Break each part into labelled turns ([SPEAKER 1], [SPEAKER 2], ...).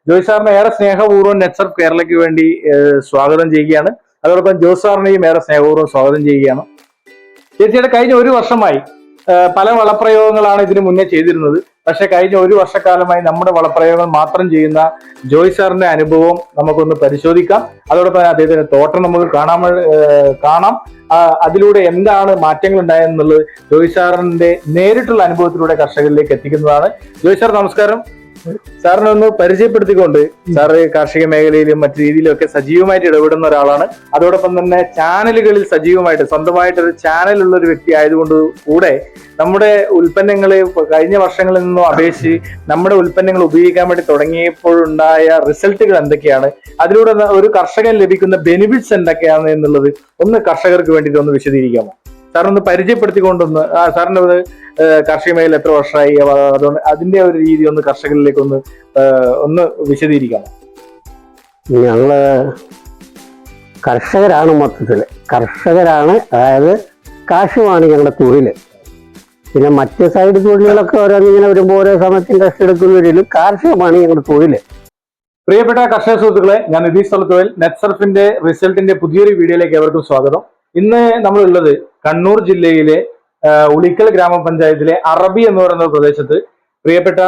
[SPEAKER 1] ജോയ് സാറിനെ ഏറെ സ്നേഹപൂർവ്വം നെറ്റ്സർഫ് കേരളയ്ക്ക് വേണ്ടി സ്വാഗതം ചെയ്യുകയാണ്. അതോടൊപ്പം ജോസ് സാറിനെയും ഏറെ സ്നേഹപൂർവ്വം സ്വാഗതം ചെയ്യുകയാണ്. തീർച്ചയായിട്ടും കഴിഞ്ഞ ഒരു വർഷമായി പല വളപ്രയോഗങ്ങളാണ് ഇതിനു മുന്നേ ചെയ്തിരുന്നത്. പക്ഷെ കഴിഞ്ഞ ഒരു വർഷക്കാലമായി നമ്മുടെ വളപ്രയോഗങ്ങൾ മാത്രം ചെയ്യുന്ന ജോയ് സാറിന്റെ അനുഭവം നമുക്കൊന്ന് പരിശോധിക്കാം. അതോടൊപ്പം അദ്ദേഹത്തിന്റെ തോട്ടം നമുക്ക് കാണാം. അതിലൂടെ എന്താണ് മാറ്റങ്ങൾ ഉണ്ടായെന്നുള്ളത് ജോയ് സാറിന്റെ നേരിട്ടുള്ള അനുഭവത്തിലൂടെ കർഷകരിലേക്ക് എത്തിക്കുന്നതാണ്. ജോയ് സാർ നമസ്കാരം. സാറിനെ ഒന്ന് പരിചയപ്പെടുത്തിക്കൊണ്ട്, സാറ് കാർഷിക മേഖലയിലും മറ്റു രീതിയിലും ഒക്കെ സജീവമായിട്ട് ഇടപെടുന്ന ഒരാളാണ്. അതോടൊപ്പം തന്നെ ചാനലുകളിൽ സജീവമായിട്ട് സ്വന്തമായിട്ടൊരു ചാനലുള്ള ഒരു വ്യക്തി ആയതുകൊണ്ട് കൂടെ നമ്മുടെ ഉൽപ്പന്നങ്ങളെ കഴിഞ്ഞ വർഷങ്ങളിൽ നിന്നും അപേക്ഷിച്ച് നമ്മുടെ ഉൽപ്പന്നങ്ങൾ ഉപയോഗിക്കാൻ വേണ്ടി തുടങ്ങിയപ്പോഴുണ്ടായ റിസൾട്ടുകൾ എന്തൊക്കെയാണ്, അതിലൂടെ ഒരു കർഷകൻ ലഭിക്കുന്ന ബെനിഫിറ്റ്സ് എന്തൊക്കെയാണ് എന്നുള്ളത് ഒന്ന് കർഷകർക്ക് വേണ്ടിയിട്ട് ഒന്ന് വിശദീകരിക്കാമോ? സാറൊന്ന് പരിചയപ്പെടുത്തിക്കൊണ്ടൊന്ന് സാറിന്റെ കാർഷിക മേഖല എത്ര വർഷമായി, അതുകൊണ്ട് അതിന്റെ ഒരു രീതി ഒന്ന് കർഷകരിലേക്ക് ഒന്ന് വിശദീകരിക്കാമോ?
[SPEAKER 2] ഞങ്ങള് കർഷകരാണ്, മൊത്തത്തില് കർഷകരാണ്. അതായത് കാർഷികമാണ് ഞങ്ങളുടെ തൊഴില്. പിന്നെ മറ്റ് സൈഡ് തൊഴിലുകളൊക്കെ ഓരോന്നിങ്ങനെ വരുമ്പോൾ ഓരോ സമയത്ത് റെസ്റ്റ് എടുക്കുന്നവരിലും കാർഷികമാണ് ഞങ്ങളുടെ തൊഴില്.
[SPEAKER 1] പ്രിയപ്പെട്ട കർഷക സുഹൃത്തുക്കളെ, ഞാൻ നിതീഷ് തൊലത്തോയിൽ നെറ്റ്സർഫിന്റെ റിസൾട്ടിന്റെ പുതിയൊരു വീഡിയോയിലേക്ക് ഏവർക്കും സ്വാഗതം. ഇന്ന് നമ്മളുള്ളത് കണ്ണൂർ ജില്ലയിലെ ഉളിക്കൽ ഗ്രാമപഞ്ചായത്തിലെ അറബി എന്ന് പറയുന്ന പ്രദേശത്ത് പ്രിയപ്പെട്ട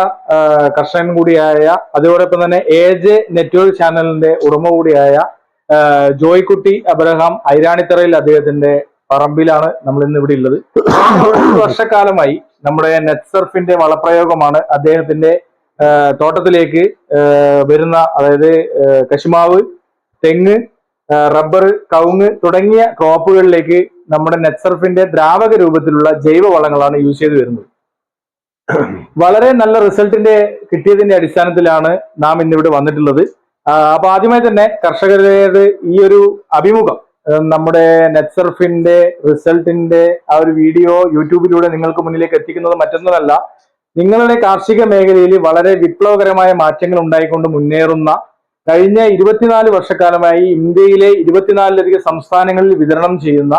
[SPEAKER 1] കർഷകൻ കൂടിയായ, അതോടൊപ്പം തന്നെ AJ നെറ്റ്വർക്ക് ചാനലിന്റെ ഉടമ കൂടിയായ ജോയ്ക്കുട്ടി അബ്രഹാം ഐരാണിത്തറയിൽ അദ്ദേഹത്തിന്റെ പറമ്പിലാണ് നമ്മൾ ഇന്ന് ഇവിടെ ഉള്ളത്. ഒരു വർഷക്കാലമായി നമ്മുടെ നെറ്റ്സർഫിന്റെ വളപ്രയോഗമാണ് അദ്ദേഹത്തിന്റെ തോട്ടത്തിലേക്ക് വരുന്ന, അതായത് കശുമാവ്, തെങ്ങ്, റബ്ബർ, കവുങ്ങ് തുടങ്ങിയ ക്രോപ്പുകളിലേക്ക് നമ്മുടെ നെറ്റ്സർഫിന്റെ ദ്രാവക രൂപത്തിലുള്ള ജൈവ വളങ്ങളാണ് യൂസ് ചെയ്ത് വരുന്നത്. വളരെ നല്ല റിസൾട്ടിന്റെ കിട്ടിയതിന്റെ അടിസ്ഥാനത്തിലാണ് നാം ഇന്നിവിടെ വന്നിട്ടുള്ളത്. അപ്പൊ ആദ്യമായി തന്നെ കർഷകരുടെ ഈ ഒരു അഭിമുഖം, നമ്മുടെ നെറ്റ്സർഫിന്റെ റിസൾട്ടിന്റെ ആ ഒരു വീഡിയോ യൂട്യൂബിലൂടെ നിങ്ങൾക്ക് മുന്നിലേക്ക് എത്തിക്കുന്നത് മറ്റൊന്നുമല്ല, നിങ്ങളുടെ കാർഷിക മേഖലയിൽ വളരെ വിപ്ലവകരമായ മാറ്റങ്ങൾ ഉണ്ടായിക്കൊണ്ട് മുന്നേറുന്ന കഴിഞ്ഞ 24 വർഷക്കാലമായി ഇന്ത്യയിലെ 24ലധികം സംസ്ഥാനങ്ങളിൽ വിതരണം ചെയ്യുന്ന,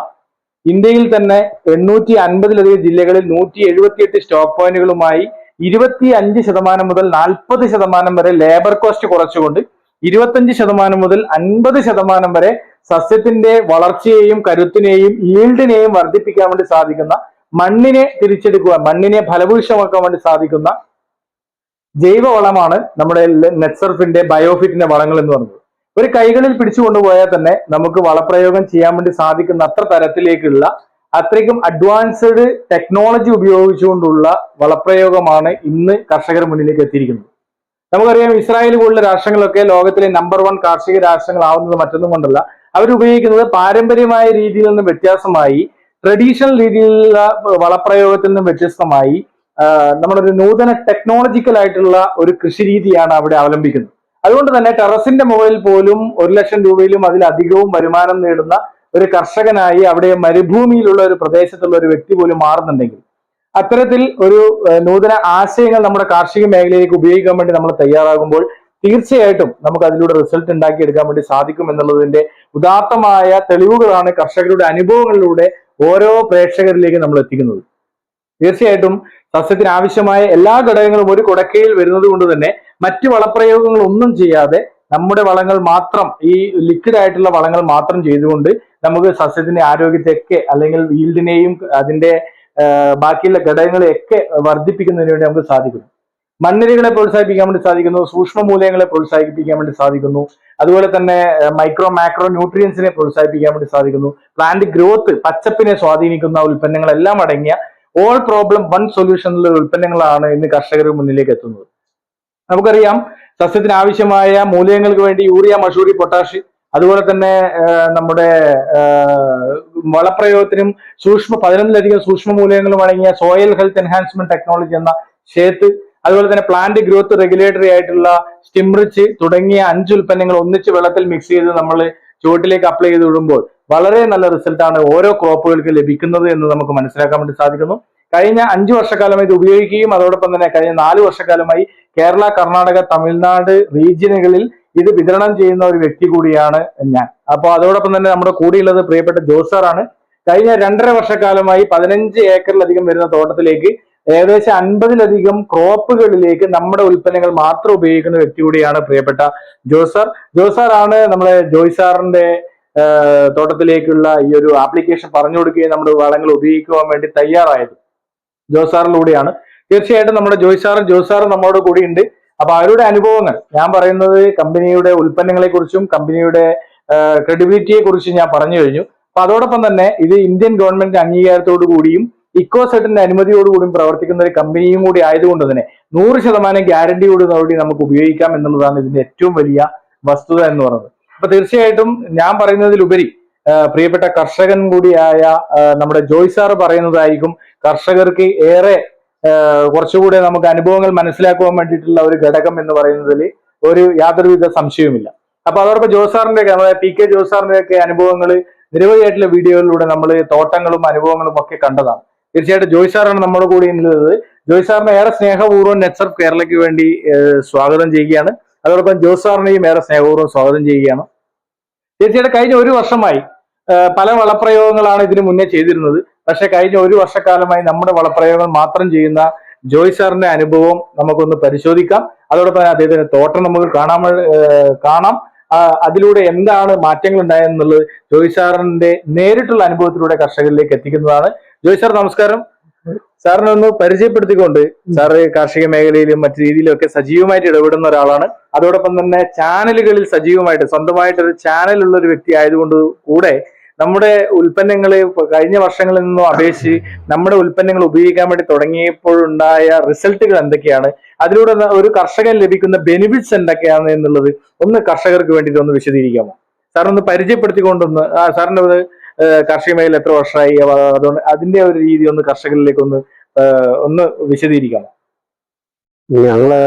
[SPEAKER 1] ഇന്ത്യയിൽ തന്നെ 850ലധികം ജില്ലകളിൽ 178 സ്റ്റോക്ക് പോയിന്റുകളുമായി 25% മുതൽ 40% വരെ ലേബർ കോസ്റ്റ് കുറച്ചുകൊണ്ട് 25% മുതൽ 50% വരെ സസ്യത്തിന്റെ വളർച്ചയെയും കരുത്തിനെയും ഈൽഡിനെയും വർദ്ധിപ്പിക്കാൻ വേണ്ടി സാധിക്കുന്ന, മണ്ണിനെ തിരിച്ചെടുക്കുക, മണ്ണിനെ ഫലഭൂയിഷ്ടമാക്കാൻ വേണ്ടി സാധിക്കുന്ന ജൈവവളമാണ് നമ്മുടെ നെറ്റ്സർഫിന്റെ ബയോഫിറ്റിന്റെ വളങ്ങൾ എന്ന് പറയുന്നത്. ഒരു കൈകളിൽ പിടിച്ചു കൊണ്ടുപോയാൽ തന്നെ നമുക്ക് വളപ്രയോഗം ചെയ്യാൻ വേണ്ടി സാധിക്കുന്ന അത്ര തരത്തിലേക്കുള്ള, അത്രയ്ക്കും അഡ്വാൻസ്ഡ് ടെക്നോളജി ഉപയോഗിച്ചുകൊണ്ടുള്ള വളപ്രയോഗമാണ് ഇന്ന് കർഷകർ മുന്നിലേക്ക് എത്തിയിരിക്കുന്നത്. നമുക്കറിയാം, ഇസ്രായേൽ പോലുള്ള രാഷ്ട്രങ്ങളൊക്കെ ലോകത്തിലെ നമ്പർ 1 കാർഷിക രാഷ്ട്രങ്ങളാവുന്നത് മറ്റൊന്നും കൊണ്ടല്ല, അവരുപയോഗിക്കുന്നത് പാരമ്പര്യമായ രീതിയിൽ നിന്നും വ്യത്യാസമായി, ട്രഡീഷണൽ രീതിയിലുള്ള വളപ്രയോഗത്തിൽ നിന്നും വ്യത്യസ്തമായി നമ്മളൊരു നൂതന ടെക്നോളജിക്കൽ ആയിട്ടുള്ള ഒരു കൃഷി രീതിയാണ് അവിടെ അവലംബിക്കുന്നത്. അതുകൊണ്ട് തന്നെ ടെറസിന്റെ മുകളിൽ പോലും 1 ലക്ഷം രൂപയിലും അതിലധികവും വരുമാനം നേടുന്ന ഒരു കർഷകനായി അവിടെ മരുഭൂമിയിലുള്ള ഒരു പ്രദേശത്തുള്ള ഒരു വ്യക്തി പോലും മാറുന്നുണ്ടെങ്കിൽ, അത്തരത്തിൽ ഒരു നൂതന ആശയങ്ങൾ നമ്മുടെ കാർഷിക മേഖലയിലേക്ക് ഉപയോഗിക്കാൻ വേണ്ടി നമ്മൾ തയ്യാറാകുമ്പോൾ തീർച്ചയായിട്ടും നമുക്ക് അതിലൂടെ റിസൾട്ട് ഉണ്ടാക്കിയെടുക്കാൻ വേണ്ടി സാധിക്കും എന്നുള്ളതിന്റെ ഉദാത്തമായ തെളിവുകളാണ് കർഷകരുടെ അനുഭവങ്ങളിലൂടെ ഓരോ പ്രേക്ഷകരിലേക്ക് നമ്മൾ എത്തിക്കുന്നത്. തീർച്ചയായിട്ടും സസ്യത്തിന് ആവശ്യമായ എല്ലാ ഘടകങ്ങളും ഒരു കുടക്കയിൽ വരുന്നത് കൊണ്ട് തന്നെ മറ്റു വളപ്രയോഗങ്ങൾ ഒന്നും ചെയ്യാതെ നമ്മുടെ വളങ്ങൾ മാത്രം, ഈ ലിക്വിഡ് ആയിട്ടുള്ള വളങ്ങൾ മാത്രം ചെയ്തുകൊണ്ട് നമുക്ക് സസ്യത്തിന്റെ ആരോഗ്യത്തെയൊക്കെ, അല്ലെങ്കിൽ ഈൽഡിനെയും അതിന്റെ ബാക്കിയുള്ള ഘടകങ്ങളെയൊക്കെ വർദ്ധിപ്പിക്കുന്നതിന് വേണ്ടി നമുക്ക് സാധിക്കുന്നു. മണ്ണിരകളെ പ്രോത്സാഹിപ്പിക്കാൻ വേണ്ടി സാധിക്കുന്നു, സൂക്ഷ്മ മൂലകങ്ങളെ പ്രോത്സാഹിപ്പിക്കാൻ വേണ്ടി സാധിക്കുന്നു, അതുപോലെ തന്നെ മൈക്രോ മാക്രോ ന്യൂട്രിയൻസിനെ പ്രോത്സാഹിപ്പിക്കാൻ വേണ്ടി സാധിക്കുന്നു. പ്ലാന്റ് ഗ്രോത്ത്, പച്ചപ്പിനെ സ്വാധീനിക്കുന്ന ഉൽപ്പന്നങ്ങളെല്ലാം അടങ്ങിയ ഓൾ പ്രോബ്ലം വൺ സൊല്യൂഷൻ ഉള്ള ഉൽപ്പന്നങ്ങളാണ് ഇന്ന് കർഷകർക്ക് മുന്നിലേക്ക് എത്തുന്നത്. നമുക്കറിയാം, സസ്യത്തിന് ആവശ്യമായ മൂലകങ്ങൾക്ക് വേണ്ടി യൂറിയ, മഷൂറി, പൊട്ടാഷ്, അതുപോലെ തന്നെ നമ്മുടെ വളപ്രയോഗത്തിനും 11ലധികം സൂക്ഷ്മ മൂലകങ്ങളും അടങ്ങിയ സോയിൽ ഹെൽത്ത് എൻഹാൻസ്മെന്റ് ടെക്നോളജി എന്ന ഷേത്ത്, അതുപോലെ തന്നെ പ്ലാന്റ് ഗ്രോത്ത് റെഗുലേറ്ററി ആയിട്ടുള്ള സ്റ്റിംറിച്ച് തുടങ്ങിയ 5 ഉൽപ്പന്നങ്ങൾ ഒന്നിച്ച് വെള്ളത്തിൽ മിക്സ് ചെയ്ത് നമ്മൾ ചുവട്ടിലേക്ക് അപ്ലൈ ചെയ്ത് വിടുമ്പോൾ വളരെ നല്ല റിസൾട്ടാണ് ഓരോ ക്രോപ്പുകൾക്ക് ലഭിക്കുന്നത് എന്ന് നമുക്ക് മനസ്സിലാക്കാൻ വേണ്ടി സാധിക്കുന്നു. കഴിഞ്ഞ 5 വർഷക്കാലമായി ഇത് ഉപയോഗിക്കുകയും അതോടൊപ്പം തന്നെ കഴിഞ്ഞ 4 വർഷക്കാലമായി കേരള, കർണാടക, തമിഴ്നാട് റീജിയനുകളിൽ ഇത് വിതരണം ചെയ്യുന്ന ഒരു വ്യക്തി കൂടിയാണ് ഞാൻ. അപ്പോൾ അതോടൊപ്പം തന്നെ നമ്മുടെ കൂടെയുള്ളത് പ്രിയപ്പെട്ട ജോസ് സാറാണ്. കഴിഞ്ഞ 2.5 വർഷക്കാലമായി 15 ഏക്കറിലധികം വരുന്ന തോട്ടത്തിലേക്ക് ഏകദേശം 50-ലധികം ക്രോപ്പുകളിലേക്ക് നമ്മുടെ ഉൽപ്പന്നങ്ങൾ മാത്രം ഉപയോഗിക്കുന്ന വ്യക്തി കൂടിയാണ് പ്രിയപ്പെട്ട ജോസ് സാർ ആണ് നമ്മുടെ ജോയ് സാറിന്റെ തോട്ടത്തിലേക്കുള്ള ഈ ഒരു ആപ്ലിക്കേഷൻ പറഞ്ഞു കൊടുക്കുകയും നമ്മുടെ വളങ്ങൾ ഉപയോഗിക്കുവാൻ വേണ്ടി തയ്യാറായത് ജോസ് സാറിലൂടെയാണ്. തീർച്ചയായിട്ടും നമ്മുടെ ജോയ് സാറും നമ്മോട് കൂടി ഉണ്ട്. അപ്പൊ അവരുടെ അനുഭവങ്ങൾ ഞാൻ പറയുന്നത് കമ്പനിയുടെ ഉൽപ്പന്നങ്ങളെ കുറിച്ചും കമ്പനിയുടെ ക്രെഡിബിലിറ്റിയെ കുറിച്ചും ഞാൻ പറഞ്ഞു കഴിഞ്ഞു. അപ്പൊ അതോടൊപ്പം തന്നെ ഇത് ഇന്ത്യൻ ഗവൺമെന്റ് അംഗീകാരത്തോടു കൂടിയും ഇക്കോസെറ്റിന്റെ അനുമതിയോടുകൂടിയും പ്രവർത്തിക്കുന്ന ഒരു കമ്പനിയും കൂടി ആയതുകൊണ്ട് തന്നെ 100% ഗ്യാരണ്ടിയോടുകൂടി നമുക്ക് ഉപയോഗിക്കാം എന്നുള്ളതാണ് ഇതിന്റെ ഏറ്റവും വലിയ വസ്തുത എന്ന് പറയുന്നത്. അപ്പൊ തീർച്ചയായിട്ടും ഞാൻ പറയുന്നതിലുപരി പ്രിയപ്പെട്ട കർഷകൻ കൂടിയായ നമ്മുടെ ജോയ് സാർ പറയുന്നതായിരിക്കും കർഷകർക്ക് ഏറെ കുറച്ചുകൂടെ നമുക്ക് അനുഭവങ്ങൾ മനസ്സിലാക്കുവാൻ വേണ്ടിയിട്ടുള്ള ഒരു ഘടകം എന്ന് പറയുന്നതിൽ യാതൊരുവിധ സംശയവുമില്ല. അപ്പൊ അതോടൊപ്പം ജോസാറിന്റെ നമ്മുടെ PK ജോസാറിന്റെ ഒക്കെ അനുഭവങ്ങൾ നിരവധിയായിട്ടുള്ള വീഡിയോയിലൂടെ നമ്മൾ തോട്ടങ്ങളും അനുഭവങ്ങളും ഒക്കെ കണ്ടതാണ്. തീർച്ചയായിട്ടും ജോയ് സാറാണ് നമ്മുടെ കൂടെ ഉള്ളത്. ജോയ് സാറിനെ ഏറെ സ്നേഹപൂർവ്വം നെറ്റ്സർഫ് കേരളയ്ക്ക് വേണ്ടി സ്വാഗതം ചെയ്യുകയാണ്. അതോടൊപ്പം ജോസ് സാറിനെയും ഏറെ സ്നേഹപൂർവ്വം സ്വാഗതം ചെയ്യുകയാണ്. തീർച്ചയായിട്ടും കഴിഞ്ഞ 1 വർഷമായി പല വളപ്രയോഗങ്ങളാണ് ഇതിനു മുന്നേ ചെയ്തിരുന്നത്. പക്ഷെ കഴിഞ്ഞ 1 വർഷക്കാലമായി നമ്മുടെ വളപ്രയോഗങ്ങൾ മാത്രം ചെയ്യുന്ന ജോയ് സാറിന്റെ അനുഭവം നമുക്കൊന്ന് പരിശോധിക്കാം. അതോടൊപ്പം അദ്ദേഹത്തിന്റെ തോട്ടം നമുക്ക് കാണാം. അതിലൂടെ എന്താണ് മാറ്റങ്ങൾ ഉണ്ടായെന്നുള്ളത് ജോയ് സാറിന്റെ നേരിട്ടുള്ള അനുഭവത്തിലൂടെ കർഷകരിലേക്ക് എത്തിക്കുന്നതാണ്. ജോയ് സാർ നമസ്കാരം. സാറിനെ ഒന്ന് പരിചയപ്പെടുത്തിക്കൊണ്ട്, സാറ് കാർഷിക മേഖലയിലും മറ്റു രീതിയിലും ഒക്കെ സജീവമായിട്ട് ഇടപെടുന്ന ഒരാളാണ്. അതോടൊപ്പം തന്നെ ചാനലുകളിൽ സജീവമായിട്ട് സ്വന്തമായിട്ടൊരു ചാനലുള്ള ഒരു വ്യക്തി ആയതുകൊണ്ട് കൂടെ നമ്മുടെ ഉൽപ്പന്നങ്ങൾ കഴിഞ്ഞ വർഷങ്ങളിൽ നിന്നും അപേക്ഷിച്ച് നമ്മുടെ ഉൽപ്പന്നങ്ങൾ ഉപയോഗിക്കാൻ വേണ്ടി തുടങ്ങിയപ്പോഴുണ്ടായ റിസൾട്ടുകൾ എന്തൊക്കെയാണ്, അതിലൂടെ ഒരു കർഷകൻ ലഭിക്കുന്ന ബെനിഫിറ്റ്സ് എന്തൊക്കെയാണ് എന്നുള്ളത് ഒന്ന് കർഷകർക്ക് വേണ്ടിയിട്ട് ഒന്ന് വിശദീകരിക്കാമോ? സാറൊന്ന് പരിചയപ്പെടുത്തിക്കൊണ്ടൊന്ന് സാറിന്റെ കാർഷിക മേഖല എത്ര വർഷമായി, അതുകൊണ്ട് അതിന്റെ ഒരു രീതി ഒന്ന് കർഷകരിലേക്ക് ഒന്ന് വിശദീകരിക്കാമോ?
[SPEAKER 2] ഞങ്ങള്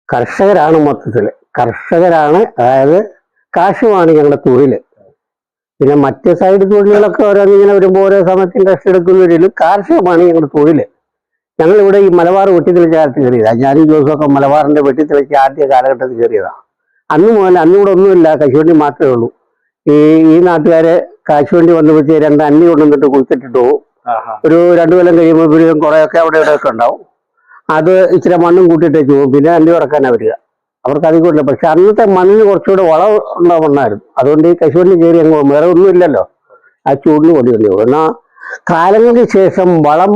[SPEAKER 2] കർഷകരാണ്, മൊത്തത്തില് കർഷകരാണ്. അതായത് കാശുമാണ് ഞങ്ങളുടെ തൊഴില്. പിന്നെ മറ്റ് സൈഡ് തൊഴിലുകളൊക്കെ ഓരോന്നിങ്ങനെ വരുമ്പോൾ ഓരോ സമയത്ത് റെസ്റ്റ് എടുക്കുന്നവരിലും കാർഷികമാണ് ഞങ്ങളുടെ തൊഴില്. ഞങ്ങളിവിടെ ഈ മലബാർ വെട്ടിത്തെളിച്ച കാലത്ത് കയറിയതാണ്. ഞാനും ജോസൊക്കെ മലബാറിന്റെ വെട്ടിത്തെളിച്ച് ആദ്യ കാലഘട്ടത്തിൽ കയറിയതാണ്. അന്നിവിടെ ഒന്നുമില്ല, കശുവണ്ടി മാത്രമേ ഉള്ളൂ. ഈ നാട്ടുകാര് കാശുവണ്ടി വന്നപ്പോഴത്തേ 2 അന്നി കൊണ്ടുവന്നിട്ട് കുളിച്ചിട്ടിട്ട് പോകും. ഒരു 2 കൊല്ലം കഴിയുമ്പോൾ ഇവരും കുറേയൊക്കെ അവിടെ ഇവിടെയൊക്കെ ഉണ്ടാവും. അത് ഇച്ചിരി മണ്ണും കൂട്ടിയിട്ടേച്ച് പോകും. പിന്നെ അന്നി ഉറക്കാനാണ് വരിക. അവർക്ക് അധികമില്ല. പക്ഷെ അന്നത്തെ മണ്ണിന് കുറച്ചുകൂടെ വളം ഉള്ള മണ്ണായിരുന്നു. അതുകൊണ്ട് ഈ കശുവണ്ടി കയറി അങ്ങ് പോകും. വേറെ ഒന്നും ഇല്ലല്ലോ, ആ ചൂടിന് കൊണ്ടുവന്നു പോകും. എന്നാൽ കാലങ്ങൾക്ക് ശേഷം വളം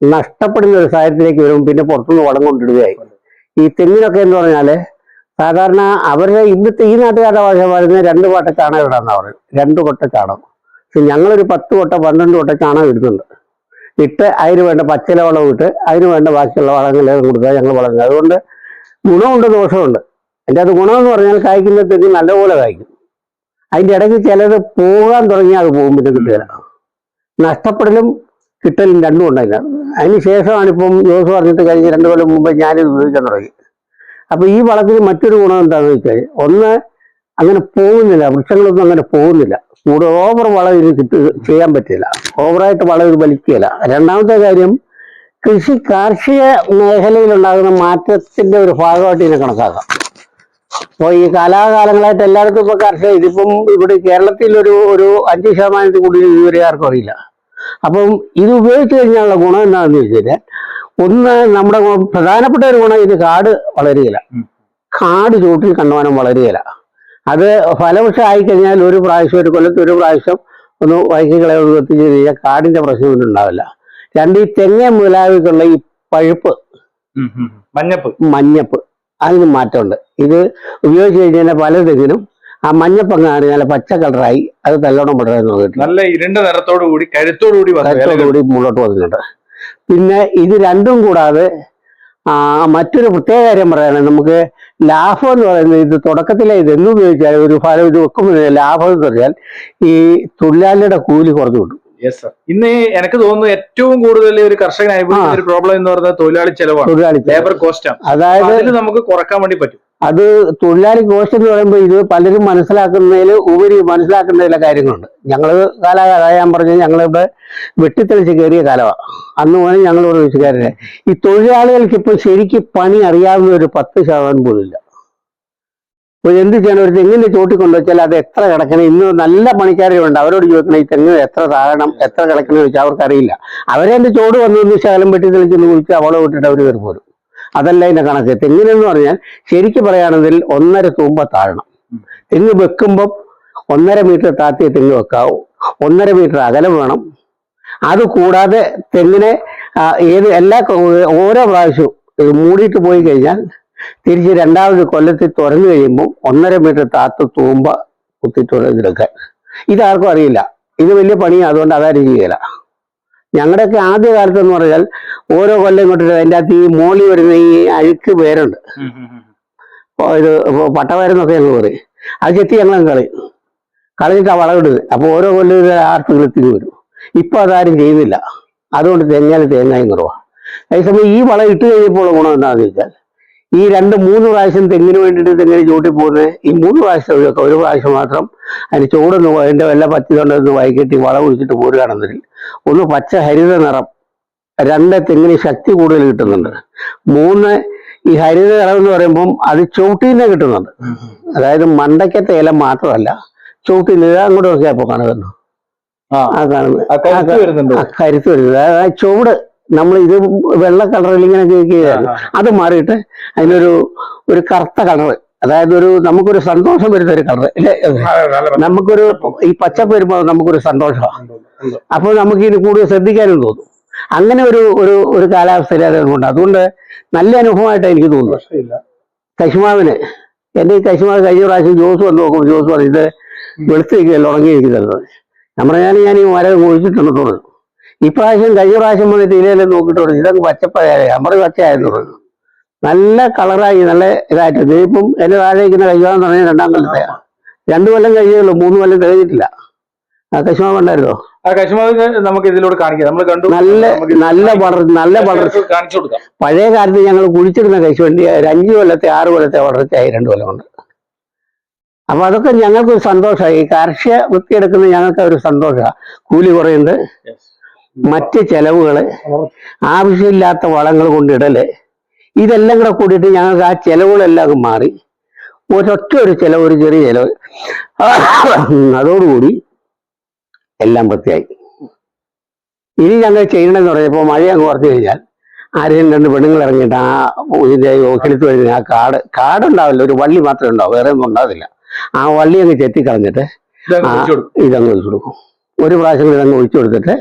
[SPEAKER 2] നഷ്ടപ്പെടുന്ന ഒരു സാഹചര്യത്തിലേക്ക് വരും. പിന്നെ പുറത്തുനിന്ന് വളം കൊണ്ടിടുകയായി. ഈ തെങ്ങിനൊക്കെ എന്ന് പറഞ്ഞാല് സാധാരണ അവരുടെ ഇന്നത്തെ ഈ നാട്ടുകാരുടെ ഭാഷ പറയുന്നത് 2 കൊട്ട ചാണകം ഇടാന്നാ പറയും. 2 കൊട്ട ചാണകം. പക്ഷെ ഞങ്ങളൊരു 10 കൊട്ട 12 കൊട്ട ചാണകം ഇടുന്നുണ്ട്. ഇട്ട് അതിന് വേണ്ട പച്ചില വളം ഇട്ട് അതിന് വേണ്ട ബാക്കിയുള്ള വളങ്ങളെല്ലാം കൊടുത്താൽ ഞങ്ങൾ വളരുന്നത്. അതുകൊണ്ട് ഗുണമുണ്ട് ദോഷമുണ്ട്. എൻ്റെ അത് ഗുണമെന്ന് പറഞ്ഞാൽ കായ്ക്കുന്ന തെങ്ങ് നല്ലപോലെ കായ്ക്കും. അതിൻ്റെ ഇടയ്ക്ക് ചിലത് പോകാൻ തുടങ്ങിയാൽ അത് പോകും, പിന്നെ കിട്ടുകയില്ല. നഷ്ടപ്പെടലും കിട്ടലും രണ്ടും ഉണ്ടായില്ല. അതിന് ശേഷമാണ് ഇപ്പം ജോസ് പറഞ്ഞിട്ട് കഴിഞ്ഞ 2 കൊല്ലം മുമ്പ് ഞാനിത് ഉപയോഗിക്കാൻ തുടങ്ങി. അപ്പൊ ഈ വളത്തിന് മറ്റൊരു ഗുണം എന്താണെന്ന് വെച്ചാൽ, ഒന്ന് അങ്ങനെ പോകുന്നില്ല, വൃക്ഷങ്ങളൊന്നും അങ്ങനെ പോകുന്നില്ല. കൂടുതൽ ഓവർ വളം ഇത് ചെയ്യാൻ പറ്റില്ല, ഓവറായിട്ട് വളം ഇത് വലിക്കുകയില്ല. രണ്ടാമത്തെ കാര്യം, കാർഷിക മേഖലയിലുണ്ടാകുന്ന മാറ്റത്തിന്റെ ഒരു ഭാഗമായിട്ട് ഇതിനെ കണക്കാക്കാം. അപ്പോൾ ഈ കാലാകാലങ്ങളായിട്ട് എല്ലായിടത്തും ഇപ്പൊ ഇതിപ്പം ഇവിടെ കേരളത്തിൽ ഒരു 5% കൂടുതൽ ഇതുവരെ ആർക്കും അറിയില്ല. അപ്പം ഇത് ഉപയോഗിച്ച് കഴിഞ്ഞാലുള്ള ഗുണം എന്താണെന്ന് വെച്ചാൽ, ഒന്ന് നമ്മുടെ പ്രധാനപ്പെട്ട ഒരു ഗുണം, ഇത് കാട് വളരുകയില്ല. കാട് ചൂട്ടിൽ കണ്ടുവാനും വളരുകയില്ല. അത് ഫലവൃക്ഷം ആയിക്കഴിഞ്ഞാൽ ഒരു കൊല്ലത്ത് ഒരു പ്രാവശ്യം ഒന്ന് വൈകികളെ എത്തിച്ചു കഴിഞ്ഞാൽ കാടിന്റെ പ്രശ്നം ഉണ്ടാവില്ല. 2, ഈ തെങ്ങ മുതലായിട്ടുള്ള ഈ പഴുപ്പ്, മഞ്ഞപ്പ്, അതിന് മാറ്റമുണ്ട്. ഇത് ഉപയോഗിച്ച് കഴിഞ്ഞാൽ പല തെങ്ങിനും ആ മഞ്ഞപ്പങ്ങ് അറിഞ്ഞാൽ പച്ച കളറായി അത് നല്ലോണം വളരാൻ നോക്കിയിട്ട്
[SPEAKER 1] നല്ല ഇരുണ്ട നിറത്തോടുകൂടി കരുത്തോടുകൂടി
[SPEAKER 2] മുന്നോട്ട് വന്നിട്ടുണ്ട്. പിന്നെ ഇത് രണ്ടും കൂടാതെ മറ്റൊരു പ്രത്യേക കാര്യം പറയുകയാണെങ്കിൽ, നമുക്ക് ലാഭം എന്ന് പറയുന്നത്, ഇത് തുടക്കത്തിലെ ഇതെന്നും ഉപയോഗിച്ചാൽ ഒരു ഫലം ഇത് വെക്കുമ്പോൾ ലാഭം എന്ന് പറഞ്ഞാൽ ഈ തൊഴിലാളിയുടെ കൂലി കുറഞ്ഞു കിട്ടും.
[SPEAKER 1] ഇന്ന് എനിക്ക് തോന്നുന്നു ഏറ്റവും കൂടുതൽ ഒരു കർഷകൻ അനുഭവിക്കുന്ന ഒരു പ്രോബ്ലം എന്ന് പറയുന്നത് തൊഴിലാളി ചെലവാണ്, ലേബർ കോസ്റ്റ് ആണ്. അതായത് നമുക്ക് കുറക്കാൻ വേണ്ടി പറ്റും.
[SPEAKER 2] അത് തൊഴിലാളി കോസ്റ്റ് എന്ന് പറയുമ്പോൾ ഇത് പലരും മനസ്സിലാക്കുന്നതിൽ ഉപരി മനസ്സിലാക്കേണ്ട കാര്യങ്ങളുണ്ട്. ഞങ്ങൾ ഞാൻ പറഞ്ഞത് ഞങ്ങളിവിടെ വെട്ടിത്തെളിച്ച് കയറിയ കാലമാണ്. അന്ന് പോലും ഞങ്ങളിവിടെ വെച്ചുകാരനെ ഈ തൊഴിലാളികൾക്ക് ഇപ്പൊ ശരിക്കും പണി അറിയാവുന്ന ഒരു 10% പോലും ഇല്ല. അപ്പോൾ എന്ത് ചെയ്യണം, ഒരു തെങ്ങിന്റെ ചോട്ടി കൊണ്ടുവച്ചാൽ അത് എത്ര കിടക്കണം, ഇന്ന് നല്ല പണിക്കാരുണ്ട്, അവരോട് ചോദിക്കണം ഈ തെങ്ങ് എത്ര താഴണം എത്ര കിടക്കണം ചോദിച്ചാൽ അവർക്കറിയില്ല. അവരെന്റെ ചോട് വന്നു ശകലം വെട്ടി തെളിച്ചെന്ന് കുളിച്ച് അവളെ വിട്ടിട്ട് അവർ കയറി പോരും. അതല്ല ഇതിന്റെ കണക്ക്. തെങ്ങിനെന്ന് പറഞ്ഞാൽ ശരിക്കും പറയുകയാണെങ്കിൽ 1.5 തൂമ്പ താഴണം. തെങ്ങ് വെക്കുമ്പോൾ 1.5 മീറ്റർ താത്തിയ തെങ്ങ് വെക്കാവൂ, 1.5 മീറ്റർ അകലം വേണം. അത് കൂടാതെ തെങ്ങിനെ ഓരോ പ്രാവശ്യവും മൂടിയിട്ട് പോയി കഴിഞ്ഞാൽ തിരിച്ച് 2ാമത് കൊല്ലത്തിൽ തുറന്നു കഴിയുമ്പോൾ 1.5 മീറ്റർ താത്ത തൂമ്പ കുത്തിത്തുറന്നെടുക്കാൻ. ഇതാർക്കും അറിയില്ല, ഇത് വലിയ പണിയാണ്, അതുകൊണ്ട് അതാരും ചെയ്യല. ഞങ്ങളുടെയൊക്കെ ആദ്യ കാലത്തെന്ന് പറഞ്ഞാൽ ഓരോ കൊല്ലം ഇങ്ങോട്ട് അതിൻ്റെ അകത്ത് ഈ മോളി വരുന്ന ഈ അഴുക്ക് പേരുണ്ട്, ഇത് പട്ടവരെന്നൊക്കെ ഞങ്ങൾ പറയും. അത് ചെത്തി ഞങ്ങൾ കളഞ്ഞിട്ട് ആ വളമിടുന്നത്. അപ്പോൾ ഓരോ കൊല്ലം ആർക്കും തിരിഞ്ഞു വരും. ഇപ്പൊ അതാരും ചെയ്യുന്നില്ല, അതുകൊണ്ട് തേങ്ങായും കുറവാണ്. അതേസമയം ഈ വളം ഇട്ട് കഴിഞ്ഞപ്പോൾ ഗുണം എന്താണെന്ന് വെച്ചാൽ ഈ 2-3 പ്രാവശ്യം തെങ്ങിന് വേണ്ടിയിട്ട് തെങ്ങിന് ചൂട്ടി പോകുന്നത് ഈ 3 പ്രാവശ്യം ഒഴിവാക്കാം. ഒരു പ്രാവശ്യം മാത്രം അതിന് ചൂടൊന്ന് അതിൻ്റെ വല്ല പത്തി കൊണ്ടൊന്ന് വൈകിട്ട് വളം ഒഴിച്ചിട്ട് പോരുകയാണെന്നതിൽ ഒന്ന് പച്ച ഹരിത നിറം, 2 തെങ്ങിന് ശക്തി കൂടുതൽ കിട്ടുന്നുണ്ട്. 3 ഈ ഹരിത നിറം എന്ന് പറയുമ്പം അത് ചൂട്ടിന്ന് കിട്ടുന്നുണ്ട്. അതായത് മണ്ടയ്ക്കത്തെ ഇല മാത്രമല്ല ചൂട്ടിന്ന് അങ്ങോട്ട് നോക്കിയാൽ ഇപ്പോൾ കാണുന്നു, ആ കാണുന്നത് കരുത്ത് വരുന്നത്. അതായത് ചുവട് നമ്മൾ ഇത് വെള്ള കളറിൽ ഇങ്ങനെ കേൾക്കുകയാണ്, അത് മാറിയിട്ട് അതിനൊരു കറുത്ത കളറ്, അതായത് നമുക്കൊരു സന്തോഷം വരുന്ന ഒരു കളറ് അല്ലേ. നമുക്കൊരു ഈ പച്ചപ്പ് വരുമ്പോൾ നമുക്കൊരു സന്തോഷമാണ്. അപ്പോൾ നമുക്ക് ഇതിന് കൂടുതൽ ശ്രദ്ധിക്കാനും തോന്നും. അങ്ങനെ ഒരു കാലാവസ്ഥയിൽ അതുകൊണ്ട് നല്ല അനുഭവമായിട്ട് എനിക്ക് തോന്നുന്നു. കശുമാവിന് എൻ്റെ ഈ കശുമാവ് കഴിഞ്ഞ പ്രാവശ്യം ജോസ് വന്ന് നോക്കും, ജോസ് പറഞ്ഞു ഇത് വെളുത്തിരിക്കുകയല്ല ഉണങ്ങിയിരിക്കുന്നത്. ഞാൻ ഈ മരം കുഴിച്ചിട്ടുണ്ടെന്ന് തോന്നുന്നു. ഇപ്രാവശ്യം കഴിഞ്ഞ പ്രാവശ്യം വന്നിട്ട് ഇലയെല്ലാം നോക്കിയിട്ട് പറഞ്ഞു ഇതൊക്കെ പച്ചപ്പായ നമ്മുടെ പച്ചയായെന്ന് പറഞ്ഞു. നല്ല കളറായി, നല്ല ഇതായിട്ട്. ഇതിപ്പം എന്റെ താഴേക്കുന്ന കശുമാവെന്ന് പറഞ്ഞാൽ 2ാം കൊല്ലത്തെയാണ്. 2 കൊല്ലം കഴിഞ്ഞുള്ളൂ, 3 കൊല്ലം കഴിഞ്ഞിട്ടില്ല. ആ കശുമാവ് ഉണ്ടായിരുന്നോ?
[SPEAKER 1] ആ കശുമാവ് നമുക്ക് ഇതിലൂടെ കാണിക്കാം. നമ്മൾ കണ്ടു
[SPEAKER 2] നല്ല വളർച്ച. പഴയ കാലത്ത് ഞങ്ങൾ കുഴിച്ചിടുന്ന കശുവണ്ടി 5 കൊല്ലത്തെ 6 കൊല്ലത്തെ വളർച്ചയായി 2 കൊല്ലം കൊണ്ട്. അപ്പൊ അതൊക്കെ ഞങ്ങൾക്കൊരു സന്തോഷമായി. കാർഷിക വൃത്തിയെടുക്കുന്ന ഞങ്ങൾക്ക് ഒരു സന്തോഷമാണ്. കൂലി കുറയുന്നത്, മറ്റ് ചെലവുകള്, ആവശ്യമില്ലാത്ത വളങ്ങൾ കൊണ്ടിടല്, ഇതെല്ലാം കൂടെ കൂടിയിട്ട് ഞങ്ങൾക്ക് ആ ചെലവുകളെല്ലാം മാറി ഒരു ചെലവ്, ഒരു ചെറിയ ചെലവ്, അതോടുകൂടി എല്ലാം വൃത്തിയായി. ഇനി ഞങ്ങൾ ചെയ്യണമെന്ന് പറഞ്ഞപ്പോൾ മഴ അങ്ങ് കുറച്ച് കഴിഞ്ഞാൽ ആരെയും 2 പെണ്ണുങ്ങൾ ഇറങ്ങിയിട്ട് ആ ഇതിന്റെ കിളുത്ത് വരുന്ന ആ കാടുണ്ടാവില്ല, ഒരു വള്ളി മാത്രമേ ഉണ്ടാവും, വേറെ ഒന്നും ഉണ്ടാവില്ല. ആ വള്ളി അങ്ങ് ചെത്തിക്കളഞ്ഞിട്ട് ഇതങ്ങ് ഒഴിച്ചു കൊടുക്കും. ഒരു പ്രാവശ്യം ഇതങ്ങ് ഒഴിച്ചു കൊടുത്തിട്ട്